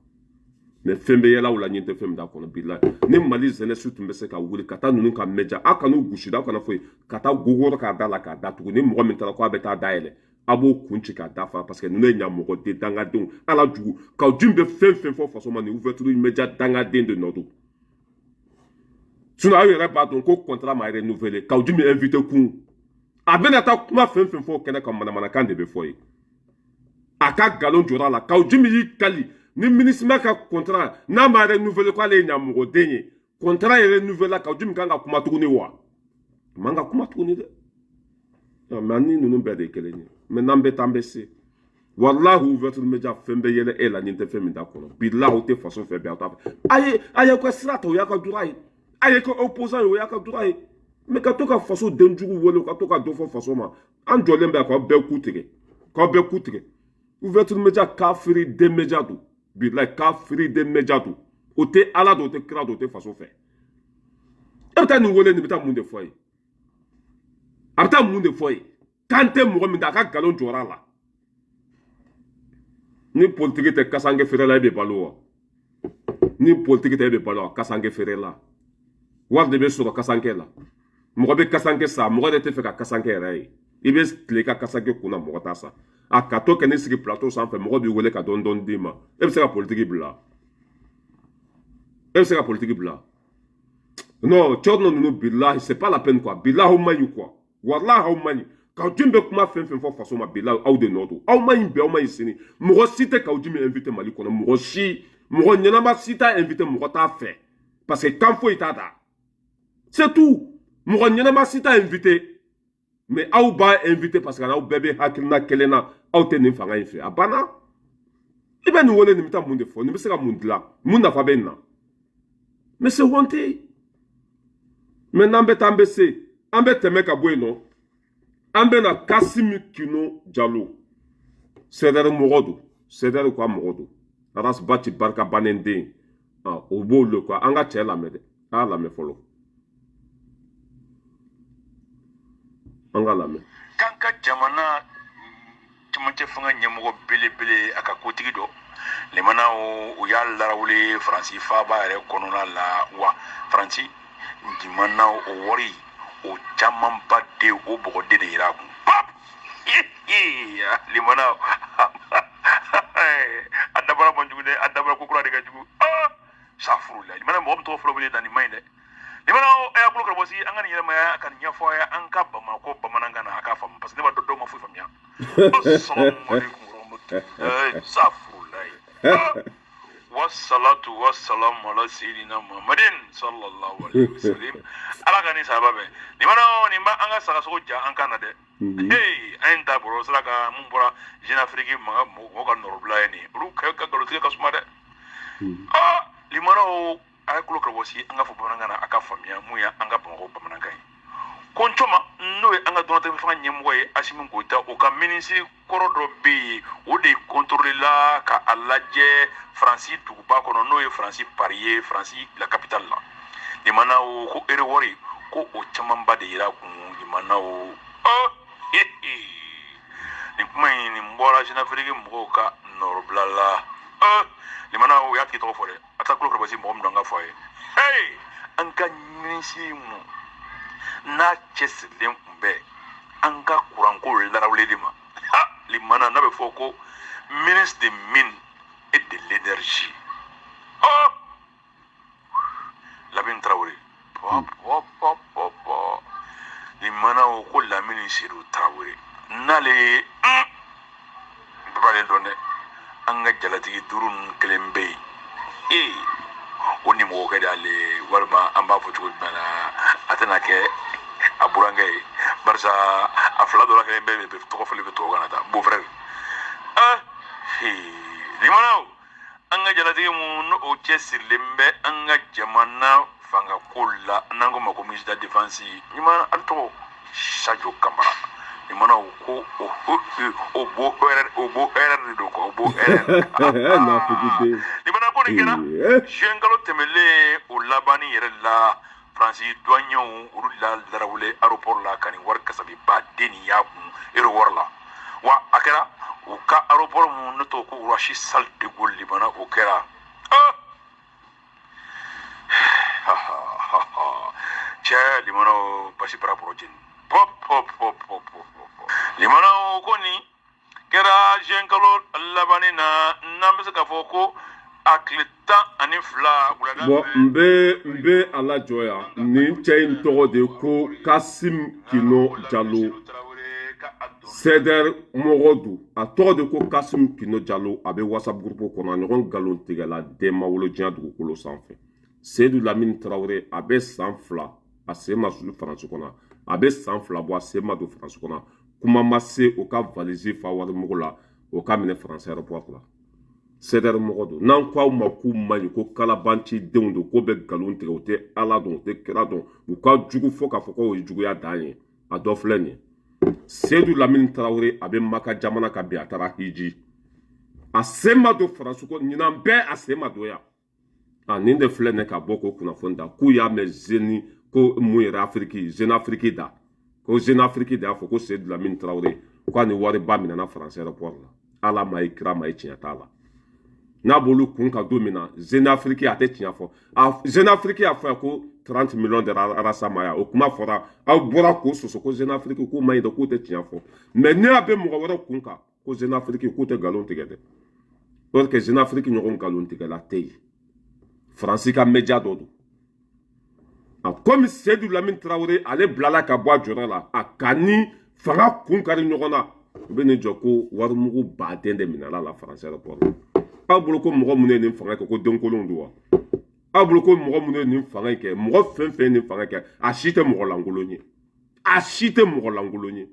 mais fɛn bɛ yɛlɛ u la ɲin tɛ fɛn min t'a kɔnɔ bilahi ni Mali jeunesse tun bɛ se ka wuli ka taa ninnu ka média aw kan'u gosi aw kana foyi ka taa gogoro k'a da la k'a datugu ni mɔgɔ min taara ko a bɛ taa dayɛlɛ a b'o kun ci k'a dafa parce que ninnu ye ɲamɔgɔ den dangadenw ala jugu kaw bɛ fɛn fɛn fɔ faso ma ni ouverture média dangaden de nɔ don sinon aw yɛrɛ b'a dɔn ko contrat ma renouvelé kaw min invité kun a bɛna taa kuma fɛn fɛn fɔ kɛnɛ kan manamanakan de bɛ fɔ ye a ka nkalon jɔra a la kaw min y'i kali ni ministre ka contrat n'a ma renouvelé ko ale ye ɲamɔgɔden ye contrat ye renouvelé kaw min kan ka kuma tuguni wa a man ka kuma tuguni dɛ mais ani ninnu bɛɛ de ye kelen ye mais n'an bɛ taa an bɛ se Wallahi ouverture média fembe yele e la ninte femme d'accord. Billahi ou te façon fait bien ta. Aye ko srata o yaka durai. Aye ko opposant o yaka durai. Mais ka to ka façon denjugu wole ka to ka do fo façon ma. An jolembe ko be kutige. Ko be kutige. Ouverture média kafiri de média do. Billahi kafiri de média do. O te ala do te kra do te façon fait. E ta ni wole ni beta mun de foye. Arta mun de foye. Kante mo mi da ka galon jora la. Ni politique te kasange fere la ebe balo. Ni politique te ebe balo kasange fere la. War de be soro kasange la. Mo be kasange sa, mo de te fe ka kasange rai. Ibe le ka kasange kuna mo ta sa. A ka to ken sigi plateau sans fe mo bi wole ka don don dima. E be se ka politique bla. E be se ka politique bla. Non, tchorno no billahi, c'est pas la peine quoi. Billahi mani quoi. Wallahi mani. Quand tu me kuma fɛn fɛn fɔ faso ma bila aw de nɔ don aw ma ɲi bɛn aw ma ɲi sini mɔgɔ si tɛ k'aw dimi invité mali kɔnɔ mɔgɔ si mɔgɔ ɲɛnama si t'a invité mɔgɔ t'a fɛ parce que kan foyi t'a da c'est tout mɔgɔ ɲɛnama si t'a invité mais aw b'a invité parce que aw bɛɛ bɛ hakilina kelen na aw tɛ nin fanga in fɛ a banna i bɛ nin wele nin bɛ taa mun de fɔ nin bɛ se ka mun dilan mun nafa bɛ nin na mais c'est honte mais n'an bɛ taa an bɛ se an bɛ tɛmɛ ka bɔ yen nɔ. An bena Kassim Kino Diallo Sedere Mogodo Sedere kwa Mogodo Aras bati barka banende o bo le kwa anga che la mede la me folo anga la me kanka jamana tumunte fanga nyemogo bele aka kotigi do le mana o ya larawle franci faba re konona la wa franci di mana o wori o caman ba de o bogo de ira kun pap limana adabara monjugu de adabara kokura de gajugu safuru la limana mo to flo bele dani mayde limana o e akulu ko bosi angani yema ya kan nyafo ya anka ba ma ko ba mananga na aka fam parce que ba do ma fu fam ya assalamu alaikum rahmatullahi safuru la wassalatu wassalamu ala sayyidina muhammadin sallallahu alaihi wasallam ala gani sababe ni mana ni ma anga saka so ja an kana de hey an ta boro saka mun bora jina afriki ma mo ka norobla ni ru ka galo ka suma de limana o ay kulo ko bosi anga fo bananga na aka famia mu ya anga bango bananga konchoma no anga donata fa nyemwo e asimin goita o ka ministre korodo bi o de contrôler la ka alaje francis tukuba kono no e francis parier francis la capitale la ni mana o ko ere wori ko o chamamba de ira ku ni mana o ni kuma ni mbora jina afrique mbo ka norblala ni mana o yaki to fore ataklo ko basi mbom ndanga foye hey anka ministre mu na chesilem mbe anga kuranko larawle dima limana na be foko ministre des mines et de l'énergie Labin Traoré limana o ko Lamine Sirou Traoré nale bale donne anga jalati durun kelembe oni mo ko dale warma amba fo to bana atana ke aburanga barsa afla do la kelembe be to ko fele be to ganata beau frère limana anga jalati mu no o chesirlembe anga jamana fanga kolla nango mako ministre de défense nyima anto Sadio Kamara imana ko o bo erreur do ko bo erreur na fukide imana ko ni kena jengalo temele o labani yere la Francis douanier urula darawle aéroport la kani war kasabi ba deni ya ero warla wa akera o ka aéroport mu no to ko Rachid Sall de Gaulle limana o kera che limana pasi para projet pop limana ko ni kera jenkalo labani na nambe ka foko akleta ani fla ulaga bon mbe ala joya ni chain to de ko Kassim Kino Diallo Seder Mogodu a to de ko Kassim Kino Diallo abe WhatsApp groupe ko na ngon galon tigala de mawlo dian du ko lo sanfé Seydou Lamine Traoré abe sanfla a sema sulu France kona abe sanfla bo a sema do France kona kuma masse o ka valise fa war mugola o ka minɛ France aéroport la CDR mɔgɔ don n'an ko aw ma k'u man ɲi ko kalabancidenw don ko bɛ nkalon tigɛ u tɛ Ala dɔn u tɛ kira dɔn u ka jugu fo k'a fɔ ko o ye juguya dan ye a dɔ filɛ nin ye Seydou Lamine Traoré a bɛ Maka jamana kan bi a taara hiji a sen ma don France ko ɲinan bɛɛ a sen ma don yan nin de filɛ nin ka bɔ ko kunnafoni da k'u y'a mɛn Zeni ko mun yɛrɛ Afiriki Jeune Afrique da ko Jeune Afrique da y'a fɔ ko Seydou Lamine Traoré k'a ni wariba minɛna France aéroport la Ala ma ye kira ma ye tiɲɛ t'a la n'a b'olu kun ka don min na Jeune Afrique a tɛ tiɲɛ fɔ Jeune Afrique y'a fɔ ko 30 millions de arasamaya o kuma fɔra aw bɔra k'o sɔsɔ ko Jeune Afrique k'u man ɲi dɛ k'u tɛ tiɲɛ fɔ mais ne y'a bɛ mɔgɔ wɛrɛ kun kan ko Jeune Afrique k'u tɛ nkalon tigɛ dɛ parce que Jeune Afrique ɲɔgɔn nkalon tigɛla tɛ yen France ka média dɔ don komi Seydou Lamine Traoré ale bilala ka bɔ a jɔyɔrɔ la a ka ni fanga kun kari ɲɔgɔn na u bɛ nin jɔ ko warimugu baden de minɛla la France aéroport la aw bolo ko mɔgɔ minnu ye nin fanga kɛ ko denkolonw don wa aw bolo ko mɔgɔ minnu ye nin fanga kɛ mɔgɔ fɛn fɛn ye nin fanga kɛ a si tɛ mɔgɔ lankolon ye a si tɛ mɔgɔ lankolon ye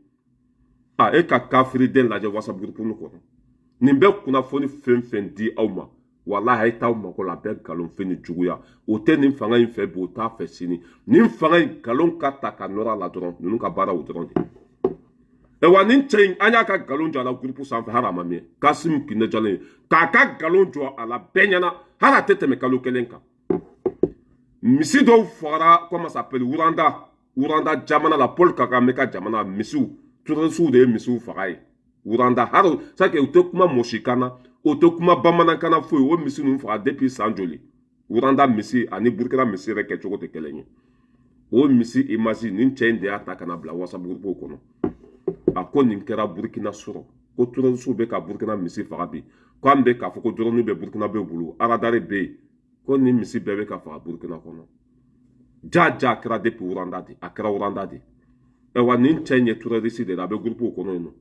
e ka kafiriden lajɛ WhatsApp groupe kɔnɔ nin bɛ kunnafoni fɛn fɛn di aw ma walahi a ye t'aw mako la a bɛ nkalon fɛn ni juguya o tɛ nin fanga in fɛ bi o t'a fɛ sini nin fanga in nkalon ka ta ka nɔrɔ a la dɔrɔn ninnu ka baara o dɔrɔn de wa nin cɛ in an y'a ka nkalon jɔ a la groupe sanfɛ hali a ma mɛn Kasimu Kinejalen k'a ka nkalon jɔ a la bɛɛ ɲɛna hali a tɛ tɛmɛ kalo kelen kan misi dɔw fagara comment ça s'appelle Wuranda jamana la Paul Kagame ka jamana misiw terrorisiw de ye misiw faga ye Wuranda hali c'est que u tɛ kuma mɔsikana o tɛ kuma bamanankana foyi o misi ninnu faga depuis san joli Wuranda misi ani Burkina misi yɛrɛ kɛcogo tɛ kelen ye o misi image nin cɛ in de y'a ta ka na bila WhatsApp groupe kɔnɔ a ko nin kɛra Burkina sɔrɔ ko terrorisiw bɛ ka Burkina misi faga bi ko an bɛ k'a fɔ ko drone bɛ Burkina bɛ bolo radar bɛ yen ko nin misi bɛɛ bɛ ka faga Burkina kɔnɔ ja a kɛra depuis Wuranda de a kɛra Wuranda de wa nin cɛ in ye terroriste de la a bɛ groupe kɔnɔ yen nɔ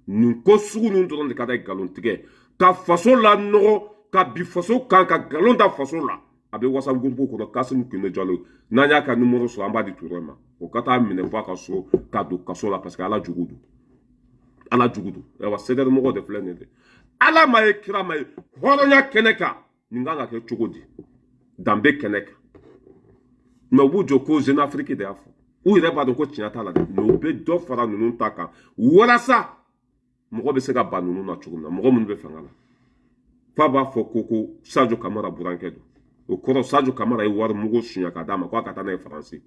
nin ko sugu ninnu dɔrɔn de ka da nkalon tigɛ ka faso la nɔgɔ ka bi faso kan ka nkalon da faso la a bɛ WhatsApp groupe kɔnɔ Kasimu Kinejalen n'an y'a ka numéro sɔrɔ an b'a di Touré ma o ka taa minɛ f'a ka so ka don kaso la parce que Ala jugu don Ala jugu don wa CDR mɔgɔw de filɛ nin ye Ala ma ye kira ma ye hɔrɔnya kɛnɛ kan nin kan ka kɛ cogo di danbe kɛnɛ kan mais u b'u jɔ ko Jeune Afrique de y'a fɔ u yɛrɛ b'a dɔn ko tiɲɛ t'a la dɛ mais u bɛ dɔ fara ninnu ta kan walasa mɔgɔ bɛ se ka ban ninnu na cogo min na mɔgɔ minnu bɛ fanga la f'a b'a fɔ ko Sadio Kamara burankɛ don o kɔrɔ Sadio Kamara ye wari mugu suɲɛ ka d'a ma k'a ka taa n'a ye Faransi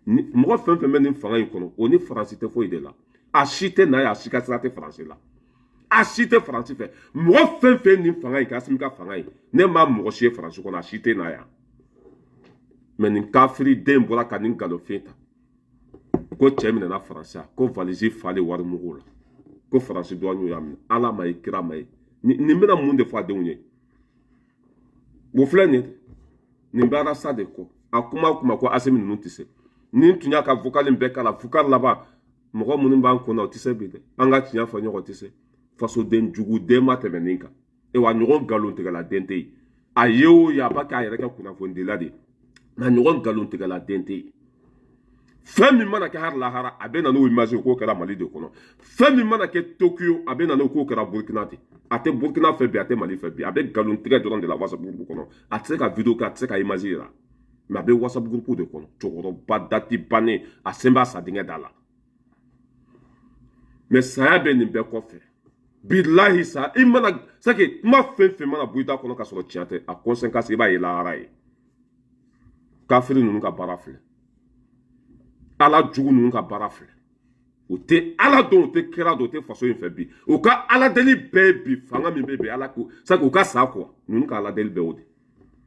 mɔgɔ fɛn fɛn bɛ nin fanga in kɔnɔ o ni Faransi tɛ foyi de la a si tɛ n'a ye a si ka sira tɛ Faransi la a si tɛ Faransi fɛ mɔgɔ fɛn fɛn nin fanga in Kasimu ka fanga in ne ma mɔgɔ si ye Faransi kɔnɔ a si tɛ n'a yan mais nin kafiriden bɔra ka nin nkalonfin ta ko cɛ minɛna Faransi ko valise falen wari mugu la ko Faransi douane y'a minɛ Ala ma ye kira ma ye nin bɛna mun de fɔ a denw ye o filɛ nin ye nin bɛ Arasa de kɔ a kuma o kuma ko Asimi ninnu tɛ se nin tun y'a ka vocal bɛɛ k'a la vocal laban mɔgɔ minnu b'an kɔnɔ o tɛ se bi dɛ an ka tiɲɛ fɔ ɲɔgɔn tɛ se fasoden jugu den ma tɛmɛ nin kan wa ɲɔgɔn nkalon tigɛla den tɛ yen a ye o ye a b'a kɛ a yɛrɛ kɛ kunnafonidila de ye nka ɲɔgɔn nkalon tigɛla den tɛ yen fɛn min mana kɛ hali lahara a bɛ na n'o image k'o kɛra Mali de kɔnɔ fɛn min mana kɛ Tokyo a bɛ na n'o k'o kɛra Burkina de a tɛ Burkina fɛ bi a tɛ Mali fɛ bi a bɛ nkalon tigɛ dɔrɔn de la WhatsApp groupe kɔnɔ a tɛ se ka video kɛ a tɛ se ka image yira mais a bɛ WhatsApp groupe de kɔnɔ cɛkɔrɔba dati bannen a sen b'a sa dingɛ da la mais saya bɛ nin bɛɛ kɔfɛ bilahi sa i mana c'est que kuma fɛn fɛn mana bɔ i da kɔnɔ ka sɔrɔ tiɲɛ tɛ a conséquence i b'a ye lahara ye kafiri ninnu ka baara filɛ Ala jugu ninnu ka baara filɛ o tɛ Ala dɔn o tɛ kira dɔn o tɛ faso in fɛ bi o ka Ala deli bɛɛ bi fanga min bɛ bi Ala ko c'est que u ka sa quoi ninnu ka Ala deli bɛɛ o de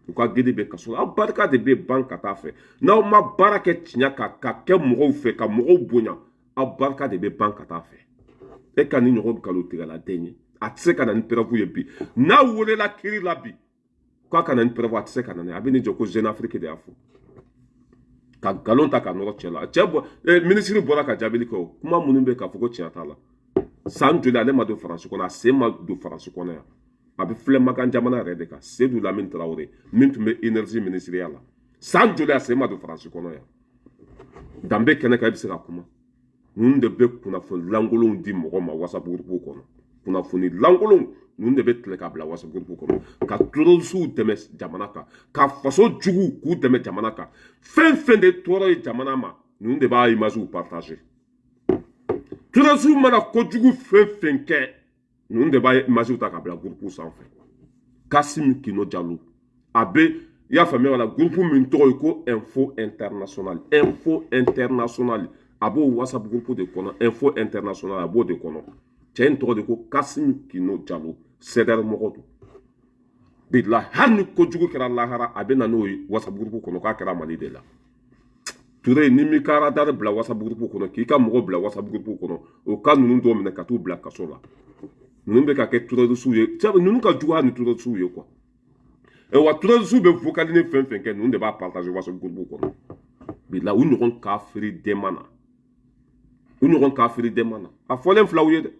u ka gidi bɛ kaso la aw barika de bɛ ban ka taa fɛ n'aw ma baara kɛ tiɲɛ kan ka kɛ mɔgɔw fɛ ka mɔgɔw bonya aw barika de bɛ ban ka taa fɛ e ka ni ɲɔgɔn nkalon tigɛla den ye a tɛ se ka na ni preuve ye bi n'a welela kiri la bi k'a ka na ni preuve a tɛ se ka na n'a ye a bɛ nin jɔ ko Jeune Afrique de y'a fɔ ka nkalon ta ka nɔrɔ cɛ la cɛ bɔ minisiri bɔra ka jaabili kɛ o kuma minnu bɛ k'a fɔ ko tiɲɛ t'a la san joli ale ma don Faransi kɔnɔ a sen ma don Faransi kɔnɔ yan a bɛ filɛ Makan jamana yɛrɛ de kan Seydou Lamine Traoré min tun bɛ énergie ministérielle la san joli a sen ma don Faransi kɔnɔ yan danbe kɛnɛ kan i bɛ se ka kuma ninnu de bɛ kunnafoni lankolonw di mɔgɔ ma WhatsApp groupe kɔnɔ kunnafoni lankolon ninnu de bɛ tile ka bila whatsapp groupe kɔnɔ ka terrorisiw dɛmɛ jamana kan ka faso jugu k'u dɛmɛ jamana kan fɛn fɛn de tɔɔrɔ ye jamana ma ninnu de b'a images partager terrorisiw mana kojugu fɛn fɛn kɛ ninnu de b'a images ta ka bila groupe sanfɛ Kassim Kino Jallow a bɛ i y'a faamuya wala groupe min tɔgɔ ye ko info international a b'o whatsapp groupe de kɔnɔ info international a b'o de kɔnɔ cɛ in tɔgɔ de ko Kassim Kino Jallow CDR mɔgɔ don bilahi hali ni kojugu kɛra lahara a bɛ na n'o ye whatsapp groupe kɔnɔ k'a kɛra Mali de la Touré ni mi ka radar bila whatsapp groupe kɔnɔ k'i ka mɔgɔ bila whatsapp groupe kɔnɔ o ka ninnu dɔw minɛ ka t'u bila kaso la ninnu bɛ ka kɛ terrorisiw ye sabu ninnu ka jugu hali ni terrorisiw ye quoi wa terrorisiw bɛ vocal ni fɛn fɛn kɛ ninnu de b'a partager whatsapp groupe kɔnɔ bilahi u ɲɔgɔn kafiri dɛma na a fɔlen filaw ye dɛ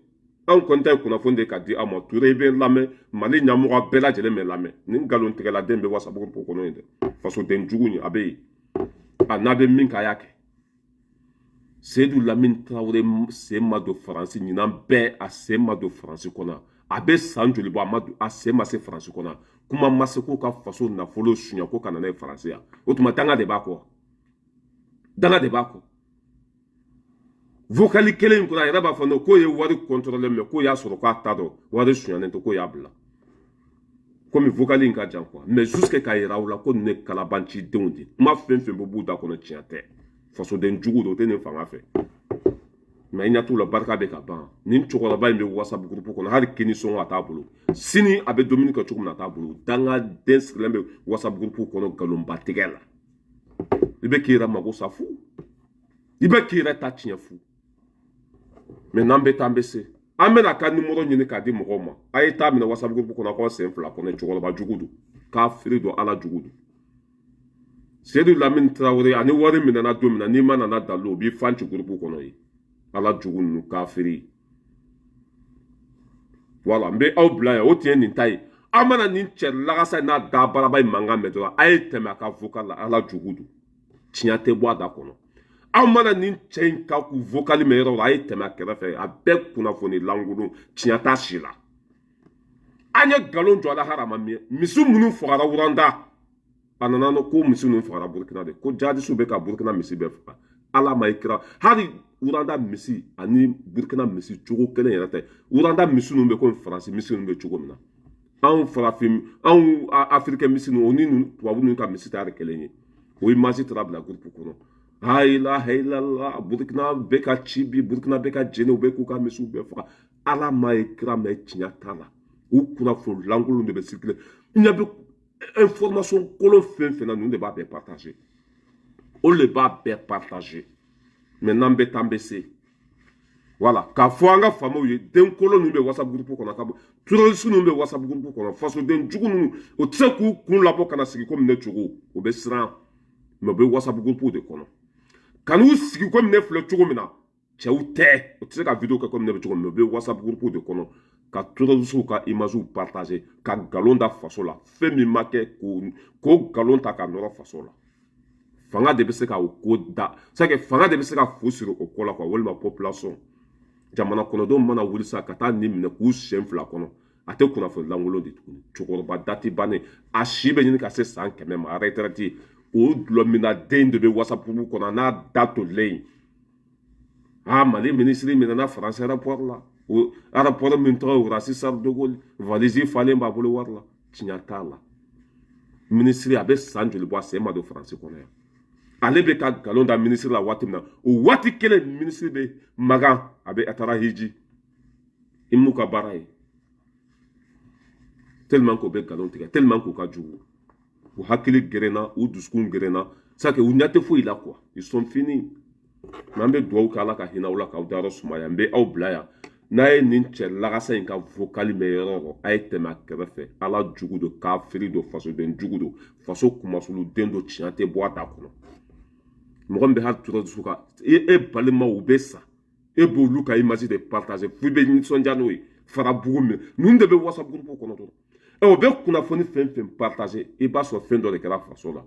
anw kɔni ta ye kunnafoni de ka di aw ma Touré i bɛ lamɛn Mali ɲɛmɔgɔ bɛɛ lajɛlen bɛ lamɛn ni nkalon tigɛla den bɛ whatsapp groupe kɔnɔ yen dɛ fasoden jugu in a bɛ yen a n'a bɛ min kɛ a y'a kɛ Seydou Lamine Traoré sen ma don Faransi ɲinan bɛɛ a sen ma don Faransi kɔnɔ a bɛ san joli bɔ a sen ma se Faransi kɔnɔ kuma ma se k'o ka faso nafolo suɲɛ ko ka na n'a ye Faransi yan o tuma danga de b'a kɔ vocali kelen in kɔnɔ a yɛrɛ b'a fɔ k'o ye wari contrôler mais k'o y'a sɔrɔ k'a ta dɔn wari suɲɛnen tɛ k'o y'a bila komi vocali in ka jan quoi mais jusque k'a yira aw la ko ninnu ye kalabancidenw de kuma fɛn fɛn bɛ b'u da kɔnɔ tiɲɛ tɛ fasoden jugu don o tɛ nin fanga fɛ mais i ɲɛ t'u la barika bɛ ka ban nin cɛkɔrɔba in bɛ whatsapp groupe kɔnɔ hali kini sɔngɔ a t'a bolo sini a bɛ dumuni kɛ cogo min na a t'a bolo dangaden sigilen bɛ whatsapp groupe kɔnɔ nkalonba tigɛ la i bɛ k'i yɛrɛ mago sa fu i bɛ k'i yɛrɛ ta tiɲɛ fu mais n'an bɛ taa an bɛ se an bɛna ka numéro ɲini k'a di mɔgɔw ma a ye taa minɛ whatsapp groupe kɔnɔ k'aw sen fila kɔnɔ cɛkɔrɔba jugu don kafiri don ala jugu don Seydou Lamine Traoré ani wari minɛna don min na n'i ma nana dalo o b'i fan ci groupe kɔnɔ ye ala jugu ninnu kafiri voilà n bɛ aw bila yan o tun ye nin ta ye aw mana nin cɛ lagasa n'a da baraba in mankan mɛn dɔrɔn a ye tɛmɛ a ka vocal la ala jugu don tiɲɛ tɛ bɔ a da kɔnɔ aw mana nin cɛ in ka k'u vocal mɛn yɔrɔ la a ye tɛmɛ a kɛrɛfɛ a bɛɛ kunnafoni lankolon tiɲɛ t'a si la an ye nkalon jɔ a la hali a ma mɛn misi minnu fagara Wuranda a nana ko misi ninnu fagara Burukina de ko jihadisiw bɛ ka Burukina misi bɛɛ faga ala ma i kira hali Wuranda misi ani Burukina misi cogo kelen yɛrɛ tɛ Wuranda misi ninnu bɛ komi Faransi misi ninnu bɛ cogo min na anw farafin anw Afirikɛn misi ninnu o ni tubabu ninnu ka misi tɛ hali kelen ye o image taara bila groupe kɔnɔ hayilala Burukina bɛ ka ci bi Burukina bɛ ka jɛnɛ u bɛ k'u ka misiw bɛɛ faga ala ma i kira mɛ tiɲɛ t'a la u kunnafoni lankolon de bɛ circuler ɲɛ bɛ information kolon fɛn fɛn na ninnu de b'a bɛɛ partager o de b'a bɛɛ partager mais n'an bɛ taa an bɛ se voilà k'a fɔ an ka faamaw ye den kolon ninnu bɛ whatsapp groupe kɔnɔ ka bɔ terroriste ninnu bɛ whatsapp groupe kɔnɔ fasoden jugu ninnu o tɛ se k'u kun labɔ ka na sigi komi ne cogo o bɛ siran mais o bɛ whatsapp groupe de kɔnɔ ka n'u sigi komi ne filɛ cogo min na cɛw tɛ o tɛ se ka video kɛ komi ne bɛ cogo min na o bɛ whatsapp groupe de kɔnɔ ka terroriste ka images partager ka nkalon da faso la fɛn min ma kɛ k'o nkalon ta ka nɔrɔ faso la fanga de bɛ se ka o ko da c'est que fanga de bɛ se ka fu siri o ko la quoi walima population jamana kɔnɔdenw mana wuli sa ka taa nin minɛ k'u sen fila kɔnɔ a tɛ kunnafoni lankolon de tuguni cɛkɔrɔba dati bannen a si bɛ ɲini ka se san 100 ma a retraite o dulɔminaden de bɛ whatsapp kɔnɔ a n'a da tolen Mali ministre minɛna Faransi aéroport la o aéroport min tɔgɔ ye Roissy Charles de Gaulle valise falen b'a bolo wari la tiɲɛ t'a la ministre a bɛ san joli bɔ a sen ma don Faransi kɔnɔ yan ale bɛ ka nkalon da ministre la waati min na o waati kelen ministre bɛ Magan a taara hiji i m'u ka baara ye tellement k'o bɛ nkalon tigɛ tellement k'u ka jugu u hakili gɛrɛnna u dusukun gɛrɛnna c'est que u ɲɛ tɛ foyi la quoi ils sont finis mais an bɛ dugawu kɛ ala ka hinɛ aw la k'aw dayɔrɔ sumaya n bɛ aw bila yan n'a ye nin cɛ lagasa in ka vocal mɛn yɔrɔ o yɔrɔ a ye tɛmɛ a kɛrɛfɛ ala jugu don kafiri don fasoden jugu don faso kumasuluden don tiɲɛ tɛ bɔ a da kɔnɔ mɔgɔ min bɛ hali terroriste ka e balimaw u bɛ sa e b'olu ka image de partager f'i bɛ nisɔndiya n'o ye fara bugu min ninnu de bɛ whatsapp groupe kɔnɔ dɔrɔn o bɛ kunnafoni fɛn fɛn partager i b'a sɔrɔ fɛn dɔ de kɛra faso la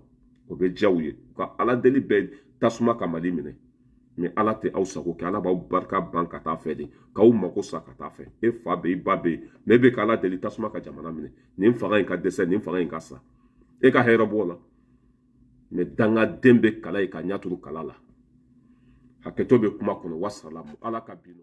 o bɛ diya u ye ka ala deli bɛɛ tasuma ka Mali minɛ mais ala tɛ aw sago kɛ ala b'aw barika ban ka taa fɛ de k'aw mako sa ka taa fɛ e fa bɛ i ba bɛ mais e bɛ k'ala deli tasuma ka jamana minɛ nin fanga in ka dɛsɛ nin fanga in ka sa e ka hɛrɛ b'o la mais dangaden bɛ kala ye ka ɲɛ turu kala la hakɛto bɛ kuma kɔnɔ wasalamu ala ka bin